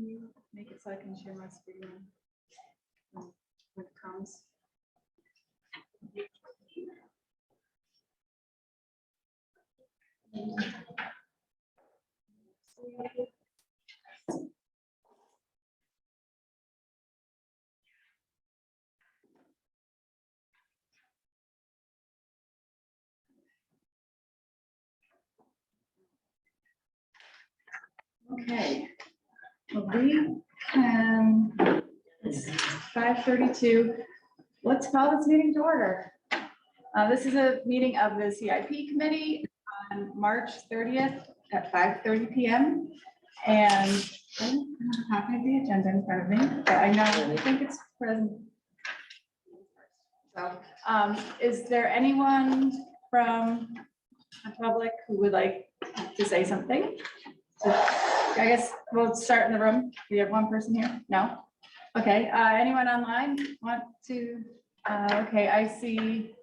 Can you make it so I can share my screen when it comes? Okay, well, we can, it's 5:32. Let's call this meeting to order. This is a meeting of the CIP committee on March 30th at 5:30 p.m. And I don't have a copy of the agenda in front of me, but I think it's present. So is there anyone from the public who would like to say something? So, I guess we'll start in the room. We have one person here. No? Okay. Anyone online want to? Okay, I see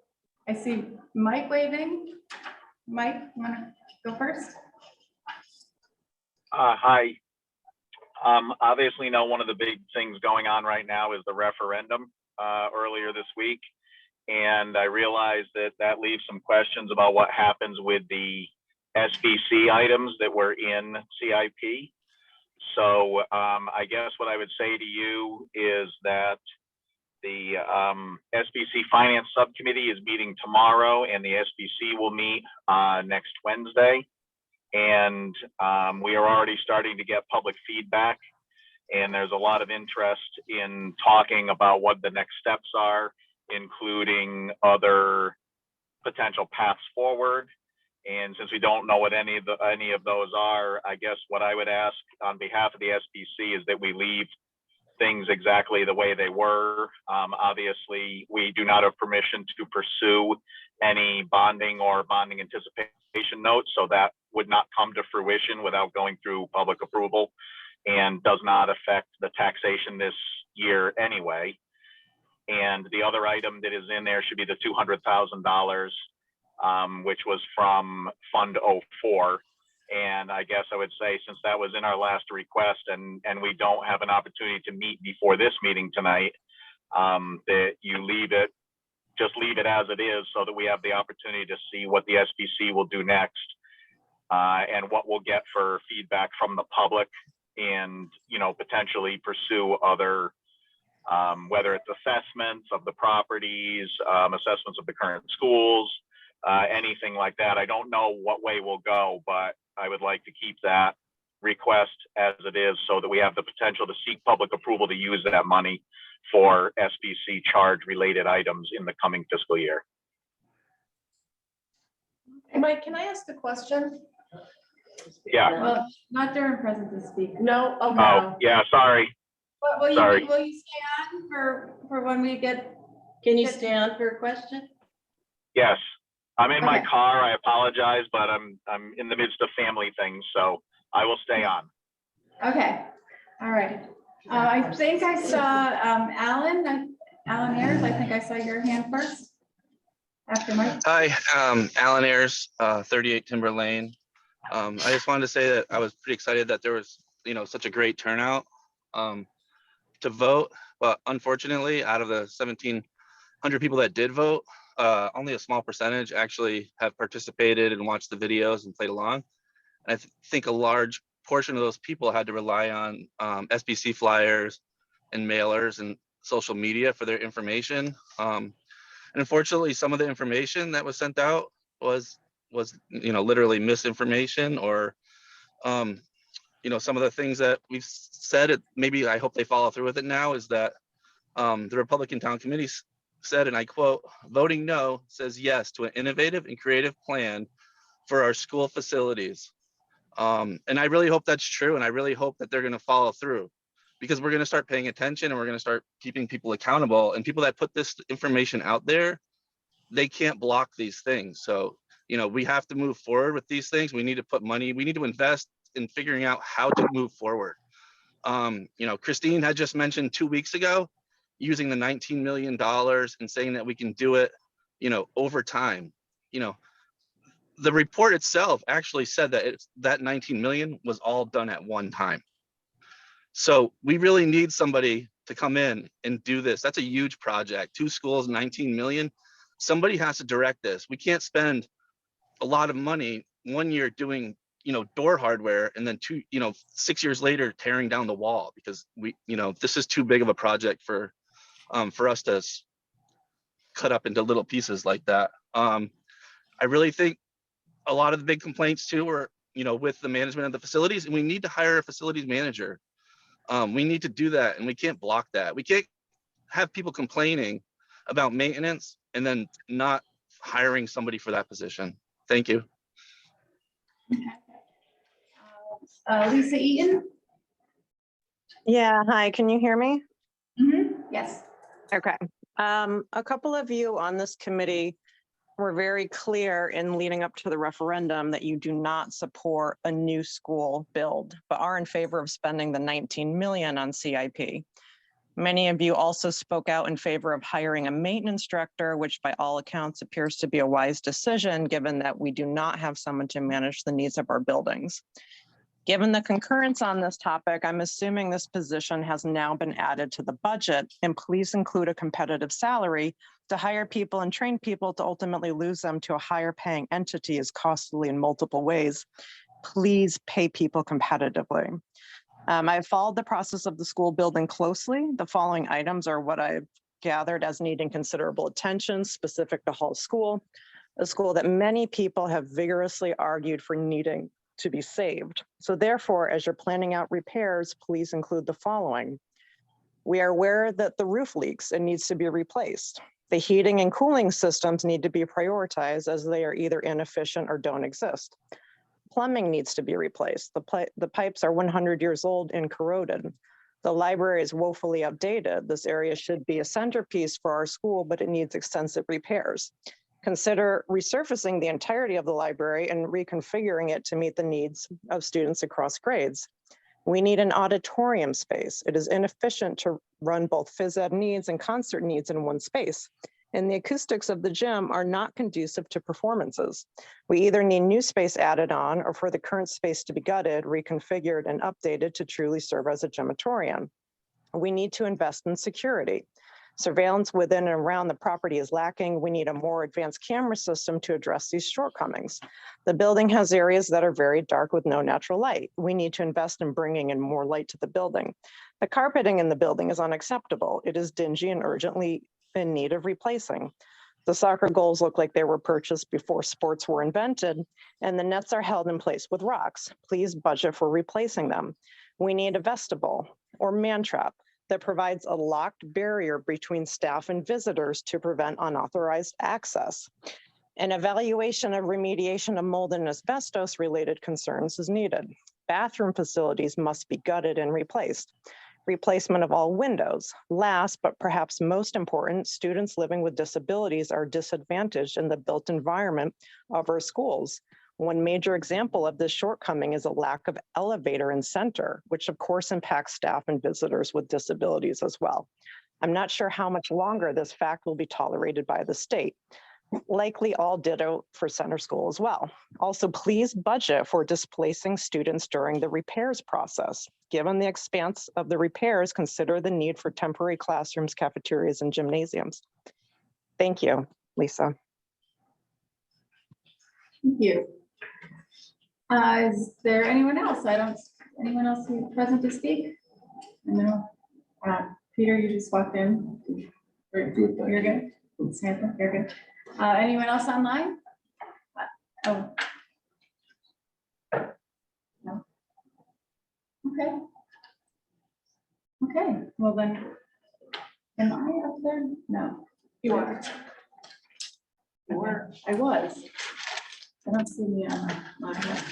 Mike waving. Mike, you want to go first? Hi. Obviously, one of the big things going on right now is the referendum earlier this week. And I realized that leaves some questions about what happens with the SBC items that were in CIP. So I guess what I would say to you is that the SBC Finance Subcommittee is meeting tomorrow, and the SBC will meet next Wednesday. And we are already starting to get public feedback, and there's a lot of interest in talking about what the next steps are, including other potential paths forward. And since we don't know what any of those are, I guess what I would ask on behalf of the SBC is that we leave things exactly the way they were. Obviously, we do not have permission to pursue any bonding or bonding anticipation notes, so that would not come to fruition without going through public approval, and does not affect the taxation this year anyway. And the other item that is in there should be the $200,000, which was from Fund 04. And I guess I would say, since that was in our last request, and we don't have an opportunity to meet before this meeting tonight, that you just leave it as it is, so that we have the opportunity to see what the SBC will do next, and what we'll get for feedback from the public, and potentially pursue other, whether it's assessments of the properties, assessments of the current schools, anything like that. I don't know what way we'll go, but I would like to keep that request as it is, so that we have the potential to seek public approval to use that money for SBC charge related items in the coming fiscal year. Hey, Mike, can I ask a question? Yeah. Well, not during present to speak. No? Okay. Oh, yeah, sorry. But will Sorry. you stay on for when we get? Can you stay on for a question? Yes. I'm in my Okay. car. I apologize, but I'm in the midst of family things, so I will stay on. Okay, all right. I think I saw Alan Ayers. I think I saw your hand first. After Mike. Hi, Alan Ayers, 38 Timber Lane. I just wanted to say that I was pretty excited that there was, such a great turnout to vote. But unfortunately, out of the 1,700 people that did vote, only a small percentage actually have participated and watched the videos and played along. And I think a large portion of those people had to rely on SBC flyers and mailers and social media for their information. And unfortunately, some of the information that was sent out was literally misinformation, or some of the things that we've said. Maybe I hope they follow through with it now. Is that the Republican Town Committee said, and I quote, "Voting no says yes to an innovative and creative plan for our school facilities." And I really hope that's true, and I really hope that they're going to follow through, because we're going to start paying attention, and we're going to start keeping people accountable. And people that put this information out there, they can't block these things. So we have to move forward with these things. We need to put money. We need to invest in figuring out how to move forward. Christine had just mentioned 2 weeks ago using the $19 million and saying that we can do it, over time. The report itself actually said that that 19 million was all done at one time. So we really need somebody to come in and do this. That's a huge project. 2 schools, 19 million. Somebody has to direct this. We can't spend a lot of money 1 year doing, door hardware, and then 6 years later tearing down the wall, because this is too big of a project for us to cut up into little pieces like that. I really think a lot of the big complaints too are, with the management of the facilities, and we need to hire a facilities manager. We need to do that, and we can't block that. We can't have people complaining about maintenance and then not hiring somebody for that position. Thank you. Lisa Eaton? Yeah, hi, can you hear me? Yes. Okay. A couple of you on this committee were very clear in leading up to the referendum that you do not support a new school build, but are in favor of spending the 19 million on CIP. Many of you also spoke out in favor of hiring a maintenance director, which by all accounts appears to be a wise decision, given that we do not have someone to manage the needs of our buildings. Given the concurrence on this topic, I'm assuming this position has now been added to the budget, and please include a competitive salary. To hire people and train people to ultimately lose them to a higher paying entity is costly in multiple ways. Please pay people competitively. I've followed the process of the school building closely. The following items are what I've gathered as needing considerable attention specific to Hall School, a school that many people have vigorously argued for needing to be saved. So therefore, as you're planning out repairs, please include the following. We are aware that the roof leaks and needs to be replaced. The heating and cooling systems need to be prioritized as they are either inefficient or don't exist. Plumbing needs to be replaced. The pipes are 100 years old and corroded. The library is woefully outdated. This area should be a centerpiece for our school, but it needs extensive repairs. Consider resurfacing the entirety of the library and reconfiguring it to meet the needs of students across grades. We need an auditorium space. It is inefficient to run both phys ed needs and concert needs in one space. And the acoustics of the gym are not conducive to performances. We either need new space added on or for the current space to be gutted, reconfigured, and updated to truly serve as a gymatorium. We need to invest in security. Surveillance within and around the property is lacking. We need a more advanced camera system to address these shortcomings. The building has areas that are very dark with no natural light. We need to invest in bringing in more light to the building. The carpeting in the building is unacceptable. It is dingy and urgently in need of replacing. The soccer goals look like they were purchased before sports were invented, and the nets are held in place with rocks. Please budget for replacing them. We need a vestibule or man trap that provides a locked barrier between staff and visitors to prevent unauthorized access. An evaluation of remediation of mold and asbestos related concerns is needed. Bathroom facilities must be gutted and replaced. Replacement of all windows. Last, but perhaps most important, students living with disabilities are disadvantaged in the built environment of our schools. One major example of this shortcoming is a lack of elevator in center, which of course impacts staff and visitors with disabilities as well. I'm not sure how much longer this fact will be tolerated by the state. Likely all ditto for center school as well. Also, please budget for displacing students during the repairs process. Given the expanse of the repairs, consider the need for temporary classrooms, cafeterias, and gymnasiums. Thank you, Lisa. Thank you. Is there anyone else? Anyone else who's present to speak? No. Peter, you just walked in. You're good. Samantha, you're good. Anyone else online? Oh. No. Okay. Okay, well then, am I up there? No. You are. You were. I was. I don't see me on my head.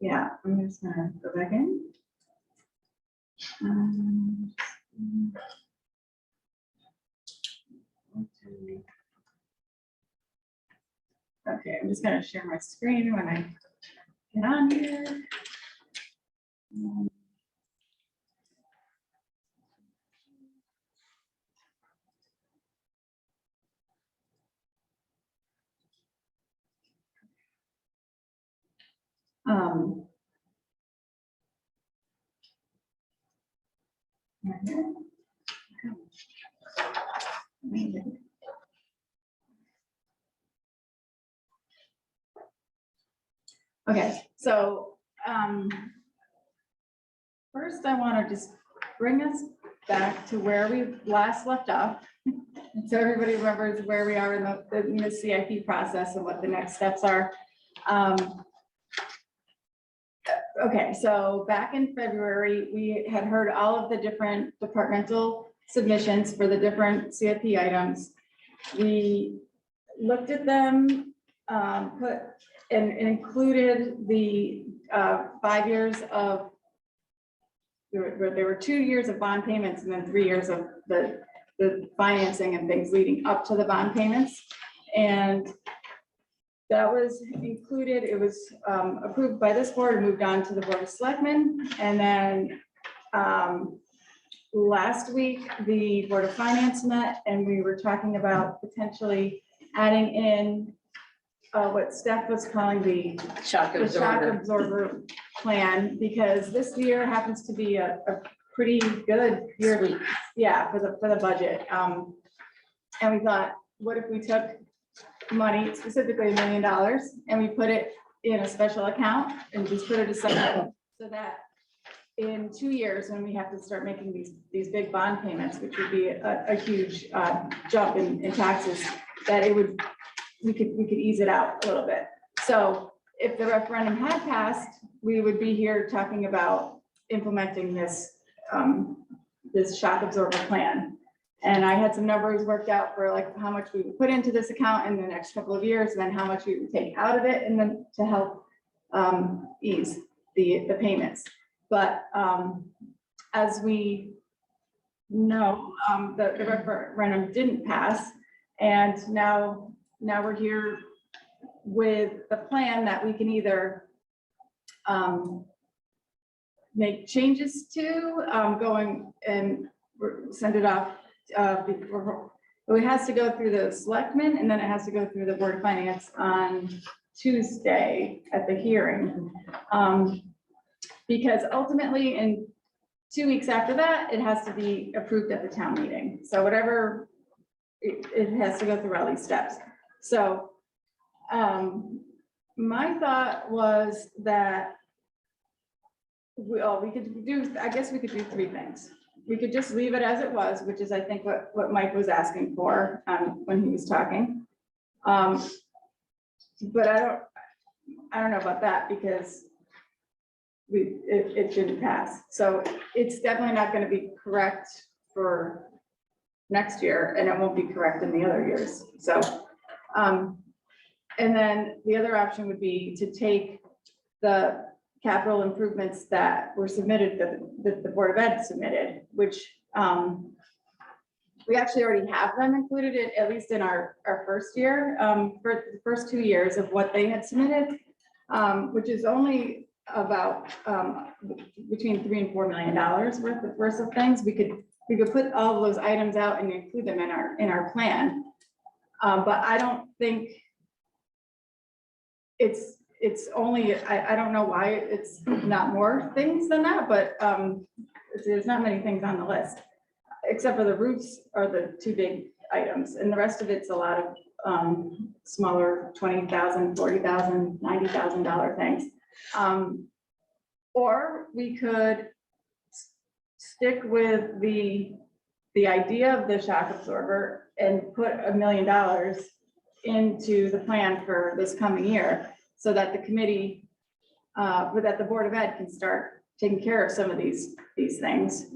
Yeah, I'm just gonna go back in. Okay, I'm just gonna share my screen when I get on here. Okay, so first I want to just bring us back to where we last left off. So everybody remembers where we are in the CIP process and what the next steps are. Okay, so back in February, we had heard all of the different departmental submissions for the different CIP items. We looked at them, put and included the 5 years of, there were 2 years of bond payments and then 3 years of the financing and things leading up to the bond payments. And that was included. It was approved by this board and moved on to the Board of Selectmen. And then last week, the Board of Finance met and we were talking about potentially adding in what Steph was calling the shock absorber plan, because this year happens to be a pretty good year. Yeah, for the budget. And we thought, what if we took money, specifically $1 million, and we put it in a special account and just put it aside, so that in 2 years, when we have to start making these big bond payments, which would be a huge jump in taxes, that we could ease it out a little bit. So if the referendum had passed, we would be here talking about implementing this this shock absorber plan. And I had some numbers worked out for like how much we would put into this account in the next couple of years, and then how much we would take out of it, and then to help ease the payments. But as we know, the referendum didn't pass, and now we're here with the plan that we can either make changes to, going and send it off before, it has to go through the selectmen, and then it has to go through the Board of Finance on Tuesday at the hearing. Because ultimately, in 2 weeks after that, it has to be approved at the town meeting. So whatever, it has to go through all these steps. So my thought was that we could do, I guess we could do 3 things. We could just leave it as it was, which is I think what Mike was asking for when he was talking. But I don't know about that, because it didn't pass. So it's definitely not going to be correct for next year, and it won't be correct in the other years. So and then the other option would be to take the capital improvements that were submitted, that the Board of Ed submitted, which we actually already have them included, at least in our first year, for the first 2 years of what they had submitted, which is only about between $3 and $4 million worth of things. We could put all of those items out and include them in our plan, but I don't think it's only, I don't know why it's not more things than that, but there's not many things on the list, except for the roofs are the 2 big items, and the rest of it's a lot of smaller $20,000, $40,000, $90,000 things. Or we could stick with the idea of the shock absorber and put $1 million into the plan for this coming year, so that the committee, that the Board of Ed can start taking care of some of these things.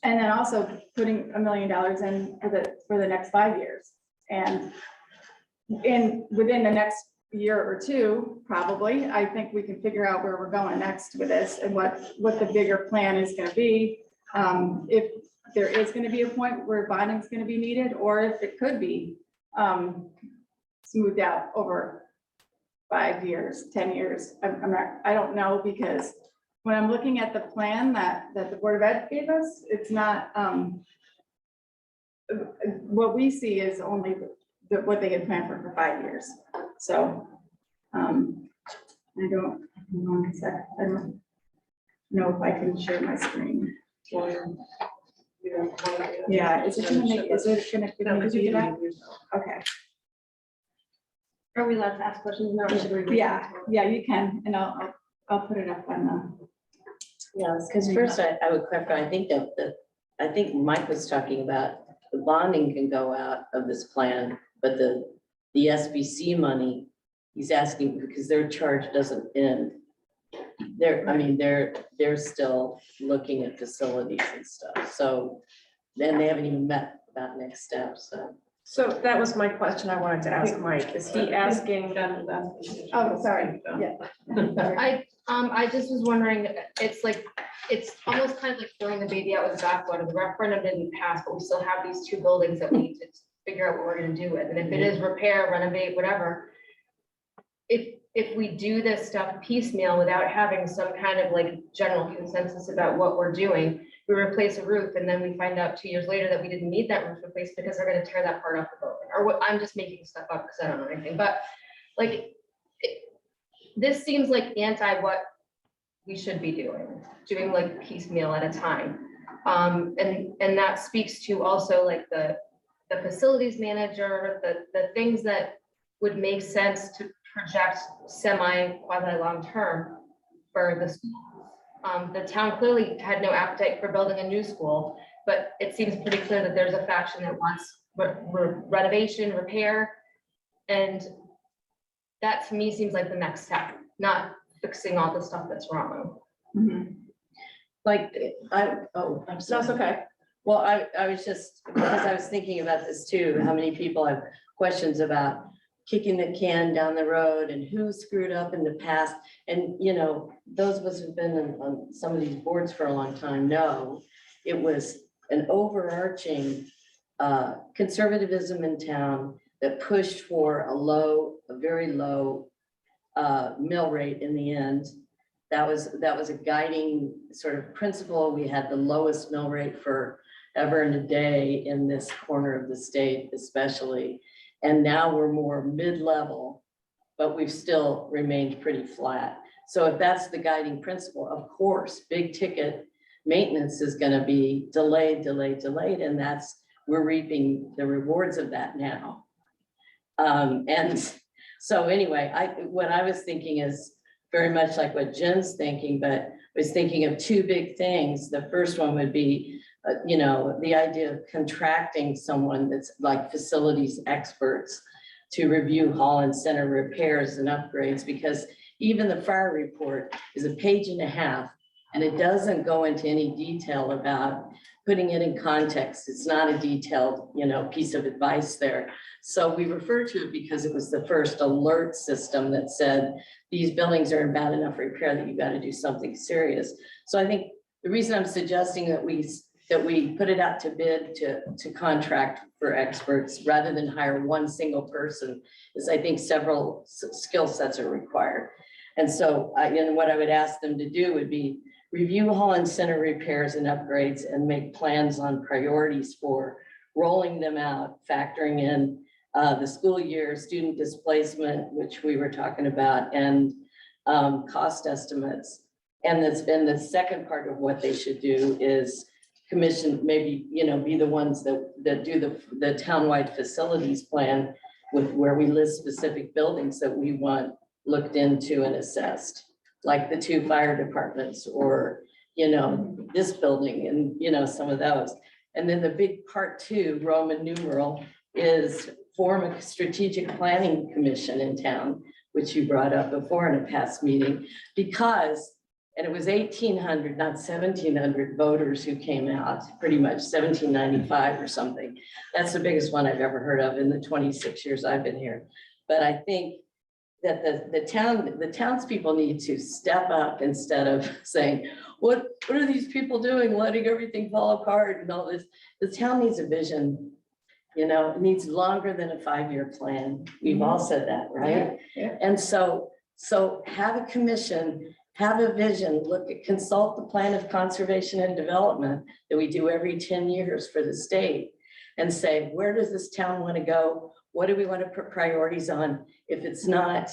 And then also putting $1 million in for the next 5 years. And within the next year or 2, probably, I think we can figure out where we're going next with this and what the bigger plan is going to be. If there is going to be a point where bonding is going to be needed, or if it could be smoothed out over 5 years, 10 years. I don't know, because when I'm looking at the plan that the Board of Ed gave us, it's not, what we see is only what they had planned for 5 years. So I don't know if I can share my screen. Yeah, is it gonna make, is it gonna give No, me because you feedback? can. Okay, Are we allowed to ask questions now? or should we wait? yeah, you can, and I'll put it up on the. Yes, because first I would clarify, I think I think Mike was talking about the bonding can go out of this plan, but the SBC money, he's asking because their charge doesn't end. They're still looking at facilities and stuff, so then they haven't even met about next steps, so. So that was my question I wanted to ask Mike. Is he asking? Oh, sorry, yeah. I just was wondering, it's like, it's almost kind of like throwing the baby out with the bathwater. The referendum didn't pass, but we still have these two buildings that we need to figure out what we're gonna do with. And if it is repair, renovate, whatever. If we do this stuff piecemeal without having some kind of like general consensus about what we're doing, we replace a roof and then we find out 2 years later that we didn't need that roof replaced because they're gonna tear that part off the building. Or what, I'm just making stuff up because I don't know anything, but like, this seems like anti what we should be doing like piecemeal at a time. And that speaks to also like the facilities manager, the things that would make sense to project quasi long-term for the school. The town clearly had no appetite for building a new school, but it seems pretty clear that there's a faction that wants renovation, repair. And that to me seems like the next step, not fixing all the stuff that's wrong. Mhm. Like, I'm No, sorry. it's okay. Well, I was just, because I was thinking about this too, how many people have questions about kicking the can down the road and who screwed up in the past. And, you know, those of us who've been on some of these boards for a long time know it was an overarching conservatism in town that pushed for a very low mill rate in the end. That was a guiding sort of principle. We had the lowest mill rate forever and a day in this corner of the state, especially. And now we're more mid-level, but we've still remained pretty flat. So if that's the guiding principle, of course, big ticket maintenance is going to be delayed, and we're reaping the rewards of that now. And so anyway, what I was thinking is very much like what Jen's thinking, but was thinking of two big things. The first one would be, the idea of contracting someone that's like facilities experts to review hall and center repairs and upgrades, because even the fire report is a page and a half, and it doesn't go into any detail about putting it in context. It's not a detailed, piece of advice there. So we refer to it because it was the first alert system that said, these buildings are in bad enough repair that you got to do something serious. So I think the reason I'm suggesting that we put it out to bid to contract for experts rather than hire one single person is I think several skill sets are required. And so what I would ask them to do would be review hall and center repairs and upgrades and make plans on priorities for rolling them out, factoring in the school year, student displacement, which we were talking about, and cost estimates. And that's been the second part of what they should do is commission, maybe, be the ones that do the townwide facilities plan with where we list specific buildings that we want looked into and assessed, like the 2 fire departments or, this building and, some of those. And then the big part 2, Roman numeral, is form a strategic planning commission in town, which you brought up before in a past meeting, because, and it was 1,800, not 1,700 voters who came out, pretty much 1,795 or something. That's the biggest one I've ever heard of in the 26 years I've been here. But I think that the townspeople need to step up instead of saying, what are these people doing, letting everything fall apart and all this. The town needs a vision. It needs longer than a 5-year plan. We've all said that, right? Yeah. And so have a commission, have a vision, consult the plan of conservation and development that we do every 10 years for the state and say, where does this town want to go? What do we want to put priorities on? If it's not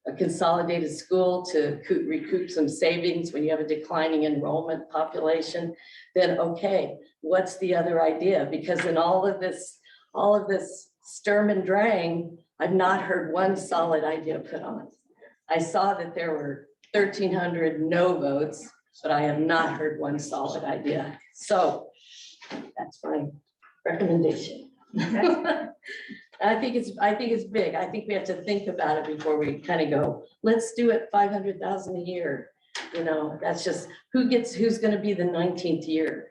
a consolidated school to recoup some savings when you have a declining enrollment population, then okay, what's the other idea? Because in all of this sturm and drang, I've not heard one solid idea put on. I saw that there were 1,300 no votes, but I have not heard one solid idea. So that's my recommendation. I think it's big. I think we have to think about it before we kind of go, let's do it 500,000 a year. You know, that's just who's going to be the 19th year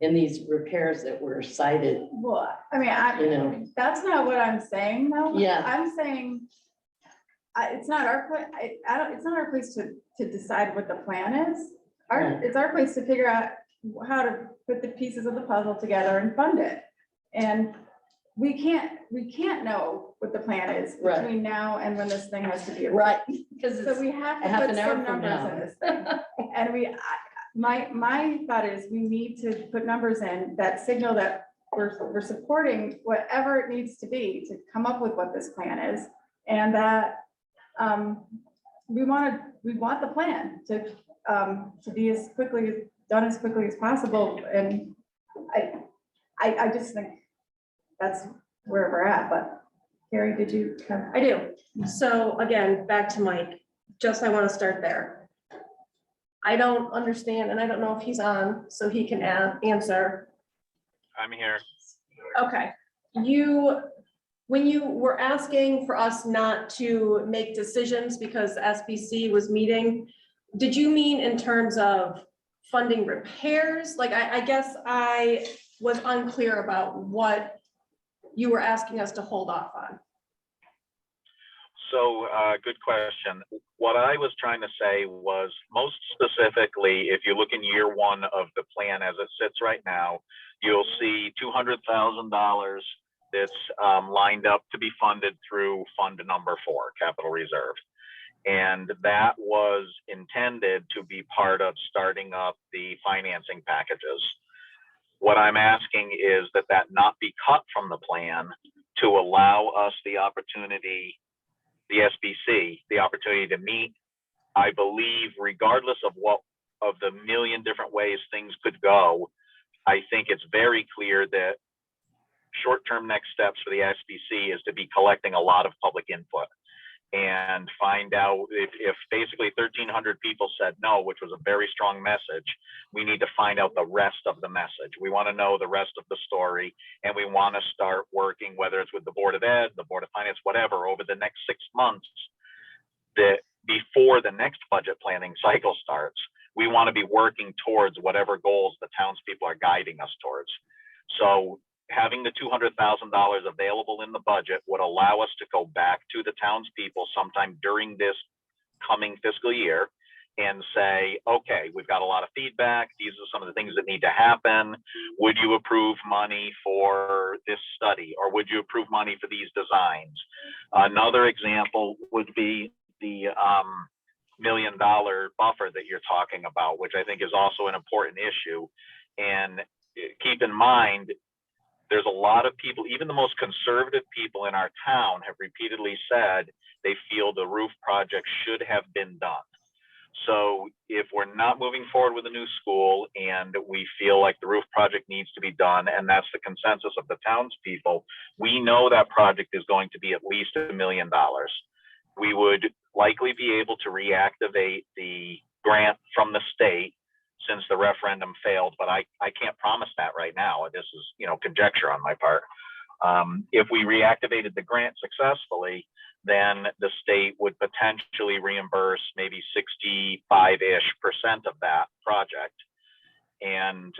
in these repairs that were cited, Well, I mean, you know? that's not what I'm saying though. Yeah. I'm saying, it's not our place, it's not our place to decide what the plan is. Right. It's our place to figure out how to put the pieces of the puzzle together and fund it. And we can't know what the plan is Right. between now and when this thing has to be. Right, because So it's we have to half put an hour some from numbers now. in this thing. And my thought is we need to put numbers in that signal that we're supporting whatever it needs to be to come up with what this plan is. And that we want the plan to be done as quickly as possible. And I just think that's where we're at, but Carrie, did you have? I do. So again, back to Mike, I want to start there. I don't understand, and I don't know if he's on, so he can answer. I'm here. Okay, when you were asking for us not to make decisions because SBC was meeting, did you mean in terms of funding repairs? Like, I guess I was unclear about what you were asking us to hold off on. So, good question. What I was trying to say was, most specifically, if you look in year one of the plan as it sits right now, you'll see $200,000 that's lined up to be funded through fund number 4, capital reserve. And that was intended to be part of starting up the financing packages. What I'm asking is that not be cut from the plan to allow us the opportunity, the SBC, the opportunity to meet. I believe, regardless of the million different ways things could go, I think it's very clear that short-term next steps for the SBC is to be collecting a lot of public input and find out if basically 1,300 people said no, which was a very strong message. We need to find out the rest of the message. We want to know the rest of the story, and we want to start working, whether it's with the Board of Ed, the Board of Finance, whatever, over the next 6 months, that before the next budget planning cycle starts, we want to be working towards whatever goals the townspeople are guiding us towards. So having the $200,000 available in the budget would allow us to go back to the townspeople sometime during this coming fiscal year and say, okay, we've got a lot of feedback. These are some of the things that need to happen. Would you approve money for this study, or would you approve money for these designs? Another example would be the $1 million buffer that you're talking about, which I think is also an important issue. And keep in mind, there's a lot of people, even the most conservative people in our town, have repeatedly said they feel the roof project should have been done. So if we're not moving forward with a new school and we feel like the roof project needs to be done, and that's the consensus of the townspeople, we know that project is going to be at least $1 million. We would likely be able to reactivate the grant from the state since the referendum failed, but I can't promise that right now. This is, conjecture on my part. If we reactivated the grant successfully, then the state would potentially reimburse maybe 65-ish% of that project. And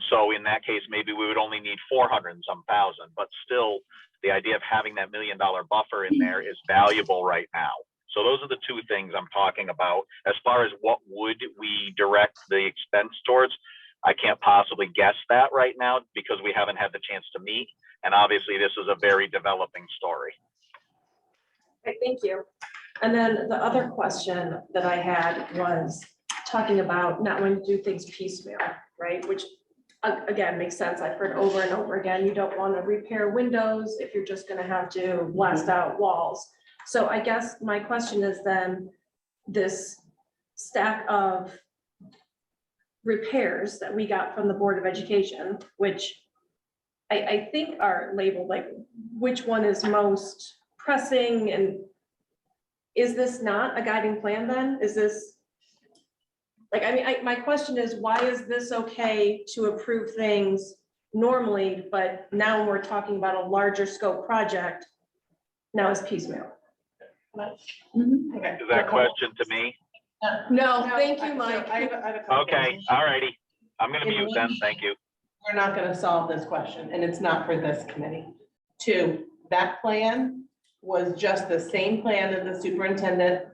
so in that case, maybe we would only need 400 and some thousand, but still the idea of having that $1 million buffer in there is valuable right now. So those are the two things I'm talking about. As far as what would we direct the expense towards, I can't possibly guess that right now because we haven't had the chance to meet. And obviously this is a very developing story. Okay, thank you. And then the other question that I had was talking about not wanting to do things piecemeal, right? Which again, makes sense. I've heard over and over again, you don't want to repair windows if you're just going to have to blast out walls. So I guess my question is then, this stack of repairs that we got from the Board of Education, which I think are labeled like, which one is most pressing, and is this not a guiding plan then? Is this? Like, I mean, my question is, why is this okay to approve things normally, but now when we're talking about a larger scope project, now it's piecemeal? Is that question to me? No, thank you, Mike. I have a couple Okay, things. all righty. I'm gonna In mute one then, meeting, thank you. We're not gonna solve this question, and it's not for this committee. Two, that plan was just the same plan that the superintendent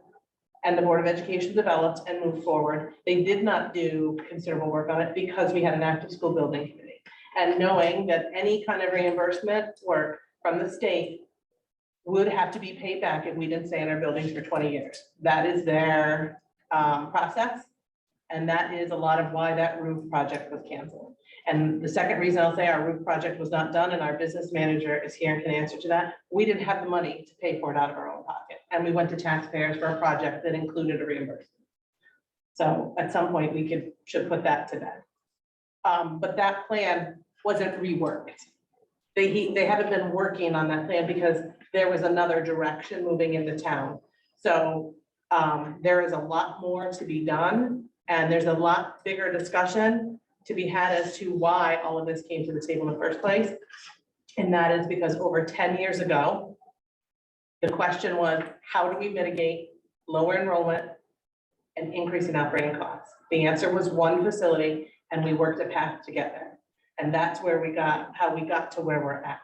and the Board of Education developed and moved forward. They did not do considerable work on it because we had an active school building committee. And knowing that any kind of reimbursement work from the state would have to be paid back if we didn't stay in our buildings for 20 years. That is their process. And that is a lot of why that roof project was canceled. And the second reason I'll say our roof project was not done, and our business manager is here and can answer to that, we didn't have the money to pay for it out of our own pocket. And we went to taxpayers for a project that included a reimbursement. So at some point, we should put that to bed. But that plan wasn't reworked. They haven't been working on that plan because there was another direction moving into town. So there is a lot more to be done, and there's a lot bigger discussion to be had as to why all of this came to the table in the first place. And that is because over 10 years ago, the question was, how do we mitigate lower enrollment and increasing operating costs? The answer was one facility, and we worked a path to get there. And that's where how we got to where we're at.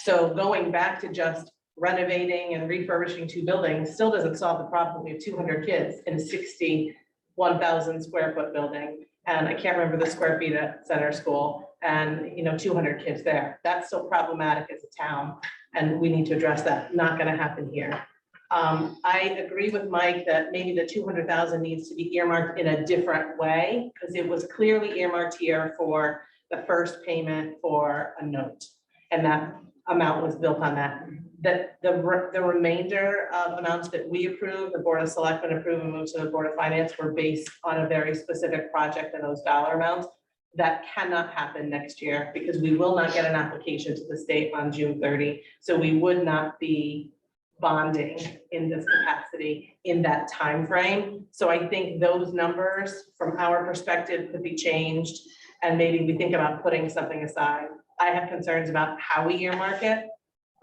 So going back to just renovating and refurbishing 2 buildings still doesn't solve the problem. We have 200 kids in a 61,000 square foot building. And I can't remember the square feet at Center School, and 200 kids there. That's still problematic as a town, and we need to address that. Not gonna happen here. I agree with Mike that maybe the 200,000 needs to be earmarked in a different way, because it was clearly earmarked here for the first payment for a note. And that amount was built on that. The remainder of amounts that we approved, the Board of Selectmen approved and moved to the Board of Finance, were based on a very specific project and those dollar amounts. That cannot happen next year because we will not get an application to the state on June 30. So we would not be bonding in this capacity in that time frame. So I think those numbers from our perspective could be changed, and maybe we think about putting something aside. I have concerns about how we earmark it,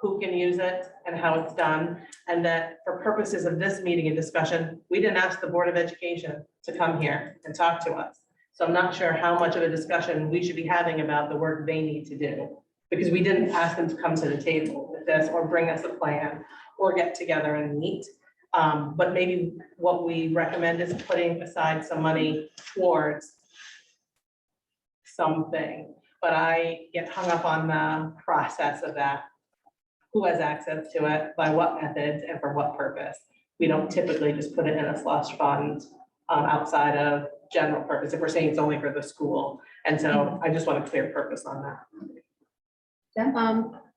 who can use it, and how it's done. And that for purposes of this meeting and discussion, we didn't ask the Board of Education to come here and talk to us. So I'm not sure how much of a discussion we should be having about the work they need to do, because we didn't ask them to come to the table with this or bring us a plan or get together and meet. But maybe what we recommend is putting aside some money towards something. But I get hung up on the process of that. Who has access to it, by what methods, and for what purpose? We don't typically just put it in a slush fund outside of general purpose, if we're saying it's only for the school. And so I just want a clear purpose on that.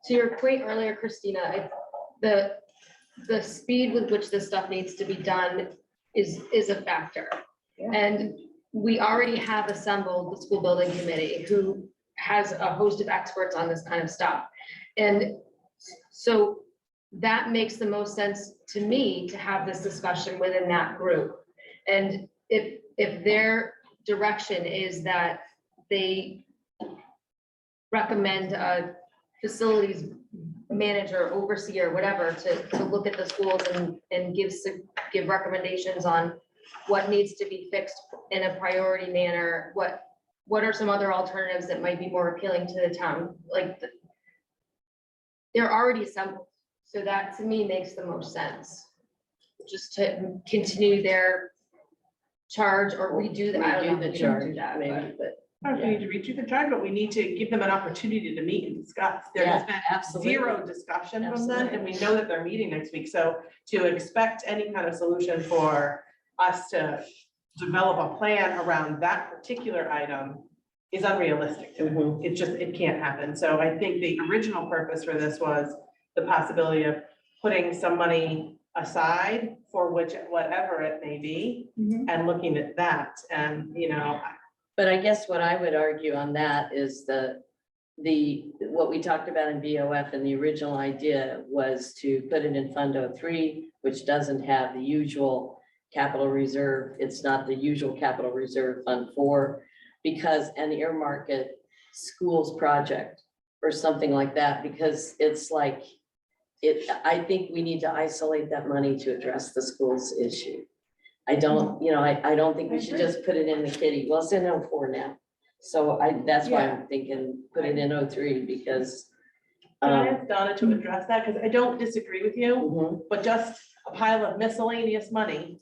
To your point earlier, Christina, the speed with which this stuff needs to be done is a factor. Yeah. And we already have assembled the school building committee who has a host of experts on this kind of stuff. And so that makes the most sense to me to have this discussion within that group. And if their direction is that they recommend a facilities manager, overseer, whatever, to look at the schools and give recommendations on what needs to be fixed in a priority manner, what are some other alternatives that might be more appealing to the town? Like, they're already assembled. So that to me makes the most sense. Just to continue their charge or redo that. I don't know if Redo the we can charge, do that, maybe, but- but I don't know if we need to redo the charge, but we need to give them an opportunity to meet and discuss. There has been absolutely. zero discussion from them, Absolutely. and we know that they're meeting next week. So to expect any kind of solution for us to develop a plan around that particular item is unrealistic to me. It can't happen. So I think the original purpose for this was the possibility of putting some money aside for which, whatever it may be, and looking at that and, But I guess what I would argue on that is what we talked about in BOF and the original idea was to put it in Fund 03, which doesn't have the usual capital reserve. It's not the usual capital reserve Fund 4 and earmark it schools project or something like that, because it's like, I think we need to isolate that money to address the schools issue. I don't think we should just put it in the kitty. Well, it's in 04 now. So that's why I'm thinking, put it in 03 because. Can I ask Donna to address that? Because I don't disagree with you, Mhm. but just a pile of miscellaneous money.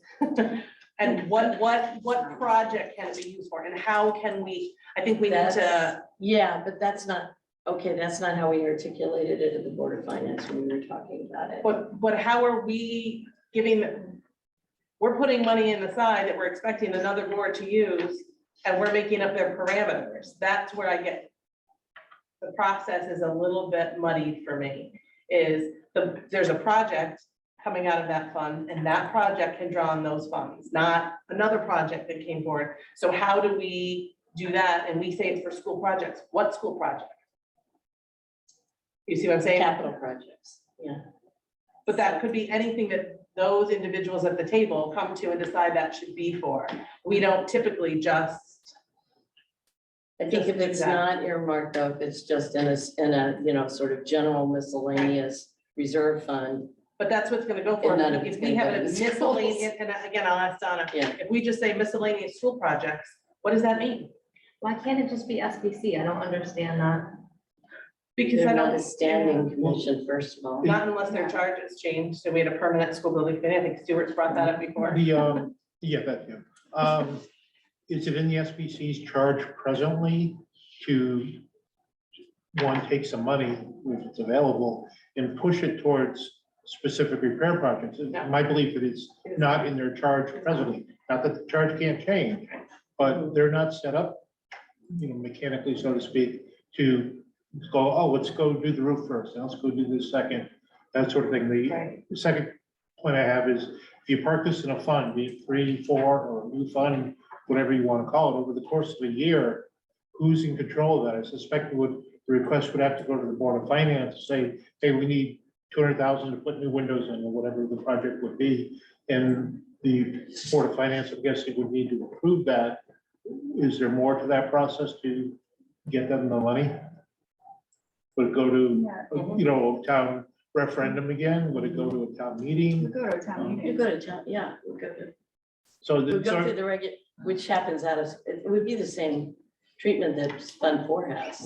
And what project can it be used for? And how can we, I think we need to, Yeah, but that's not how we articulated it at the Board of Finance when we were talking about it. but how are we we're putting money in the side that we're expecting another board to use, and we're making up their parameters. That's where I get, the process is a little bit muddied for me, there's a project coming out of that fund, and that project can draw on those funds, not another project that came forward. So how do we do that? And we say it's for school projects. What school project? You see what I'm saying? Capital projects, yeah. But that could be anything that those individuals at the table come to and decide that should be for. We don't typically just. I think if it's not earmarked though, if it's just in a sort of general miscellaneous reserve fund. But that's what's gonna go for. And none of it's If we gonna have go a to the schools. miscellaneous, and again, I'll ask Donna, Yeah. if we just say miscellaneous school projects, what does that mean? Why can't it just be SBC? I don't understand that. Because They're I not a don't, standing commission, first of all. not unless their charges change, so we had a permanent school building committee, I think Stuart's brought that up before. Is it in the SBC's charge presently to, take some money, if it's available, and push it towards specific repair projects? It's No. my belief that it's not in their charge presently, not that the charge can't change, but they're not set up, mechanically, so to speak, to go, oh, let's go do the roof first, and let's go do this second, that sort of thing. Right. The second point I have is, if you park this in a fund, be it 3, 4, or a new fund, whatever you want to call it, over the course of a year, who's in control of that? I suspect the request would have to go to the Board of Finance to say, hey, we need 200,000 to put new windows in, or whatever the project would be. And the Board of Finance, I'm guessing, would need to approve that. Is there more to that process to get them the money? Would it go to, a town referendum again? Would it go to a town meeting? Go to a town You meeting. go to town, yeah, we'll go to. So We'll the, go through the regular, which happens it would be the same treatment that Fund 4 has.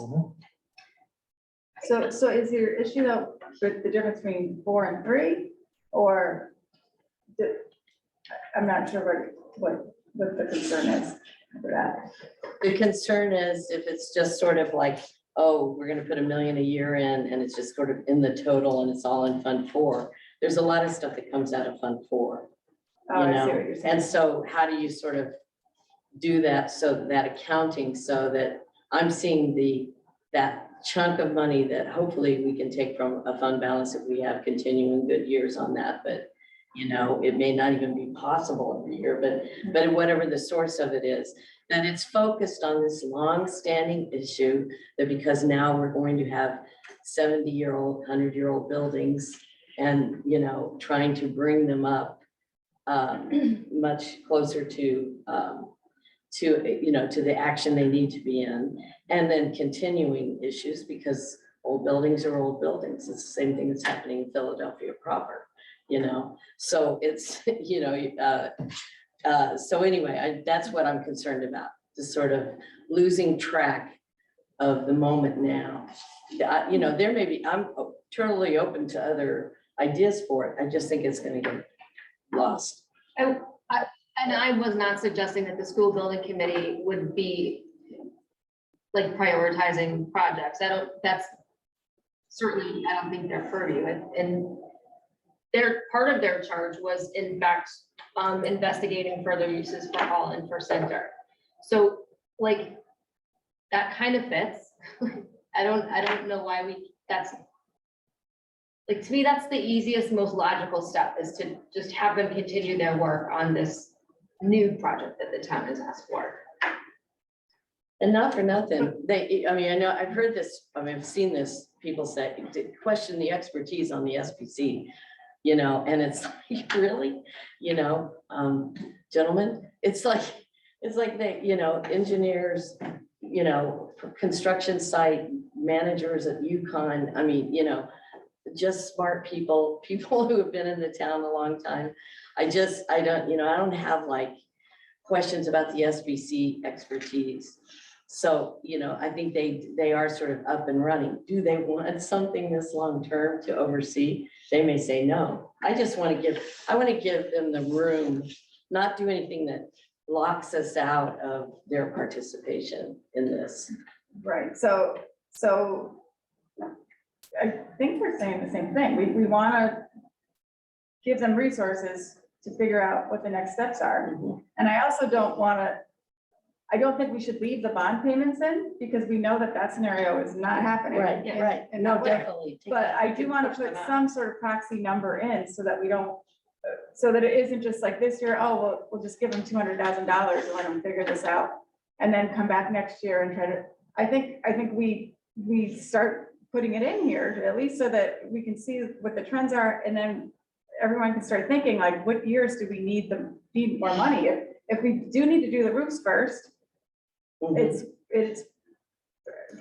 So is your issue though, with the difference between 4 and 3, or I'm not sure what the concern is for that. The concern is if it's just sort of like, oh, we're gonna put $1 million a year in, and it's just sort of in the total and it's all in Fund 4. There's a lot of stuff that comes out of Fund 4. Oh, I see know, what you're saying. And so how do you sort of do that, so that accounting, so that I'm seeing that chunk of money that hopefully we can take from a fund balance if we have continuing good years on that, but it may not even be possible every year, but whatever the source of it is, that it's focused on this long-standing issue, that because now we're going to have 70-year-old, 100-year-old buildings, and trying to bring them up much closer to the action they need to be in, and then continuing issues, because old buildings are old buildings. It's the same thing that's happening in Philadelphia proper, so it's, so anyway, that's what I'm concerned about, this sort of losing track of the moment now. There may be, I'm totally open to other ideas for it. I just think it's gonna get lost. And I was not suggesting that the school building committee would be like prioritizing projects. That's certainly, I don't think their purview. And part of their charge was in fact investigating further uses for hall and for center. So like, that kind of fits. I don't know why that's Like, to me, that's the easiest, most logical step, is to just have them continue their work on this new project that the town has asked for. And not for nothing, I mean, I know, I've heard this, I mean, I've seen this, people say, to question the expertise on the SPC, and it's like, really, gentlemen, it's like they, engineers, construction site managers at UConn, I mean, just smart people who have been in the town a long time. I don't have like questions about the SBC expertise. So, I think they are sort of up and running. Do they want something this long-term to oversee? They may say no. I want to give them the room, not do anything that locks us out of their participation in this. Right, so I think we're saying the same thing. We want to give them resources to figure out what the next steps are. And I also I don't think we should leave the bond payments in, because we know that scenario is not happening. Right, in- right. in No, that way. definitely. But I do want to put some sort of proxy number in so that we don't, so that it isn't just like this year, oh, we'll just give them $200,000 and let them figure this out. And then come back next year and try to, I think we start putting it in here, at least so that we can see what the trends are, and then everyone can start thinking like, what years do we need more money? If we do need to do the roofs first, it's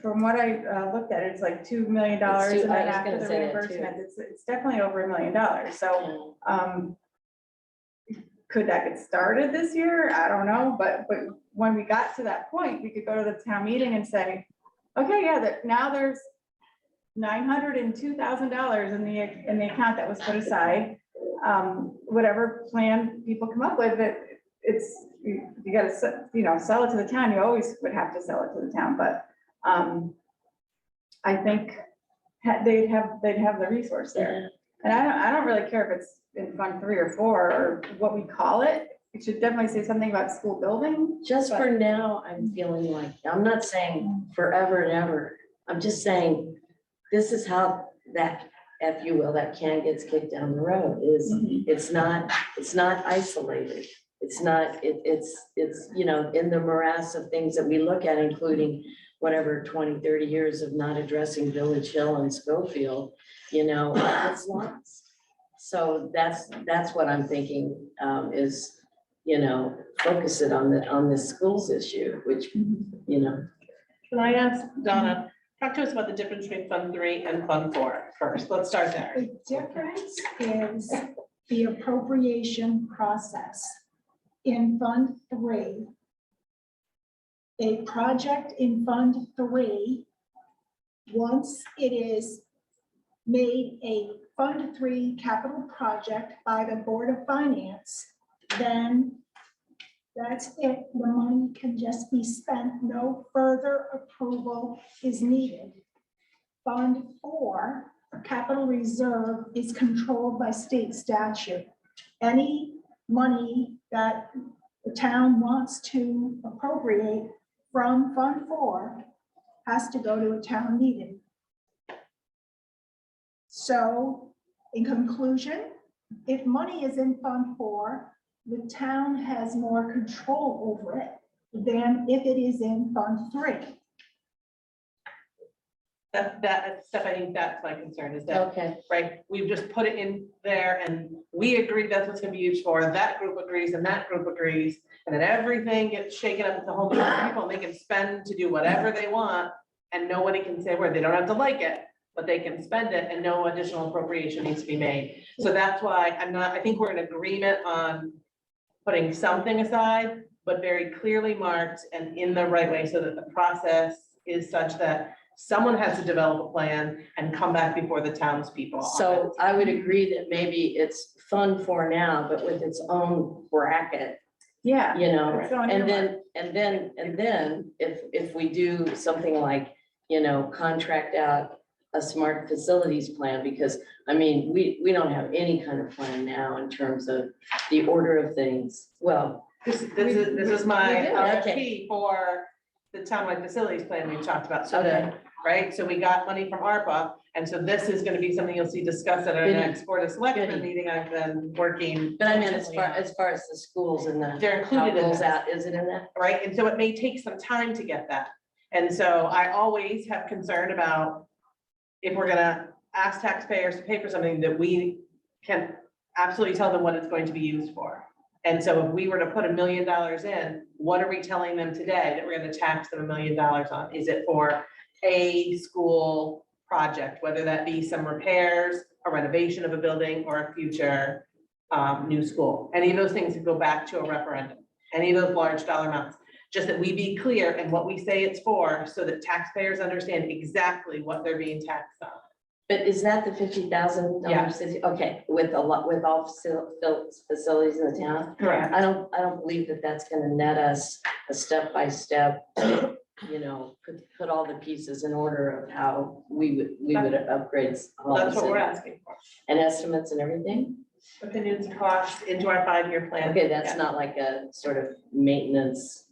from what I looked at, it's like $2 million, and It's two- then I was after gonna the say that too. reimbursement, it's definitely over $1 million. So could that get started this year? I don't know, but when we got to that point, we could go to the town meeting and say, okay, yeah, that now there's $902,000 in the account that was put aside. Whatever plan people come up with, you gotta, sell it to the town. You always would have to sell it to the town, but I think they'd have the resource there. And I don't really care if it's in Fund 3 or 4 or what we call it. It should definitely say something about school building. Just for now, I'm feeling like, I'm not saying forever and ever. I'm just saying, this is how that, if you will, that can gets kicked down the road, is it's not isolated. It's not, it's, in the morass of things that we look at, including whatever 20, 30 years of not addressing Village Hill and Schofield, it's lost. So that's what I'm thinking, is, focus it on the schools issue, which, Can I ask Donna, talk to us about the difference between Fund 3 and Fund 4 first. Let's start there. The difference is the appropriation process. In Fund 3, a project in Fund 3, once it is made a Fund 3 capital project by the Board of Finance, then that's it. The money can just be spent. No further approval is needed. Fund 4, capital reserve, is controlled by state statute. Any money that the town wants to appropriate from Fund 4 has to go to a town meeting. So in conclusion, if money is in Fund 4, the town has more control over it than if it is in Fund 3. That stuff, I think that's my concern, is that, okay. right, we've just put it in there and we agree that's what's gonna be used for, that group agrees and that group agrees, and then everything gets shaken up with a whole bunch of people, and they can spend to do whatever they want, and nobody can say where, they don't have to like it, but they can spend it and no additional appropriation needs to be made. So that's why I think we're in agreement on putting something aside, but very clearly marked and in the right way, so that the process is such that someone has to develop a plan and come back before the townspeople. So I would agree that maybe it's Fund 4 now, but with its own bracket, Yeah. and own then if we do something like, contract out a smart facilities plan, because I mean, we don't have any kind of plan now in terms of the order of things. Well, This is my we do, RFP for the townwide facilities plan we talked about, so okay, that, right, so we got money from ARPA, And so this is gonna be something you'll see discussed at our Goody. next Board of Selectmen Goody. meeting. I've been working. But I mean, as diligently far, on. as far as the schools and the. They're included how it in rolls this. out, is it in that? Right? And so it may take some time to get that. And so I always have concern about if we're gonna ask taxpayers to pay for something that we can absolutely tell them what it's going to be used for. And so if we were to put $1 million in, what are we telling them today that we're gonna tax them $1 million on? Is it for a school project, whether that be some repairs, a renovation of a building, or a future new school? Any of those things could go back to a referendum, any of those large dollar amounts. Just that we be clear in what we say it's for, so that taxpayers understand exactly what they're being taxed on. But is that the $50,000? Yeah. Okay, with a lot, with all facilities in the town? Correct. I don't believe that that's gonna net us a step-by-step, you know, put all the pieces in order of how we would upgrade. That's homes what we're and- asking for. And estimates and everything? Opinions and costs into our 5-year plan. Okay, that's Yeah. not like a sort of maintenance,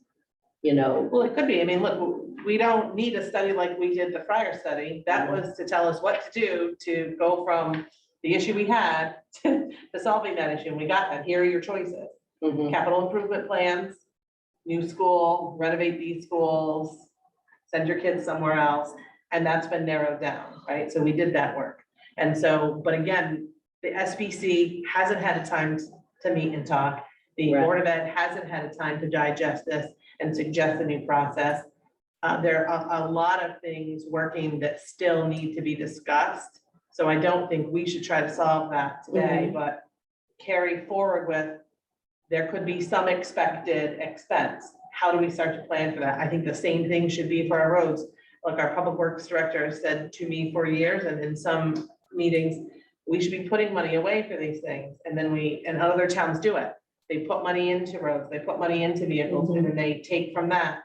you know, Well, it could be. I mean, look, we don't need a study like we did the Fryer study. That was to tell us what to do to go from the issue we had to solving that issue. And we got that. Here are your choices. mhm. Capital improvement plans, new school, renovate these schools, send your kids somewhere else. And that's been narrowed down, right? So we did that work. And so, but again, the SBC hasn't had a time to meet and talk. The Right. Board of Ed hasn't had a time to digest this and suggest a new process. There are a lot of things working that still need to be discussed. So I don't think we should try to solve that today, but carry forward with, there could be some expected expense. How do we start to plan for that? I think the same thing should be for our roads. Like our public works director said to me for years, and in some meetings, we should be putting money away for these things. And then and other towns do it. They put money into roads, they put money into vehicles, and then they take from that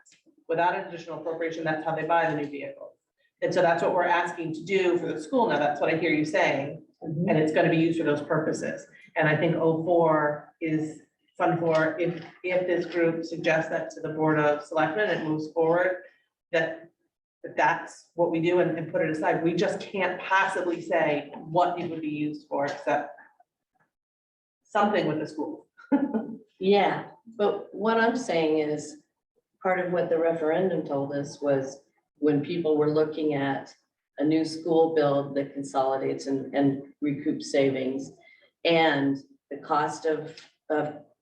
without an additional appropriation. That's how they buy the new vehicles. And so that's what we're asking to do for the school now. That's what I hear you saying. Mhm. And it's gonna be used for those purposes. And I think 04 is Fund 4, if this group suggests that to the Board of Selectmen, it moves forward, that's what we do and put it aside. We just can't possibly say what it would be used for, except something with the school. Yeah, but what I'm saying is, part of what the referendum told us was when people were looking at a new school build that consolidates and recoups savings, and the cost of,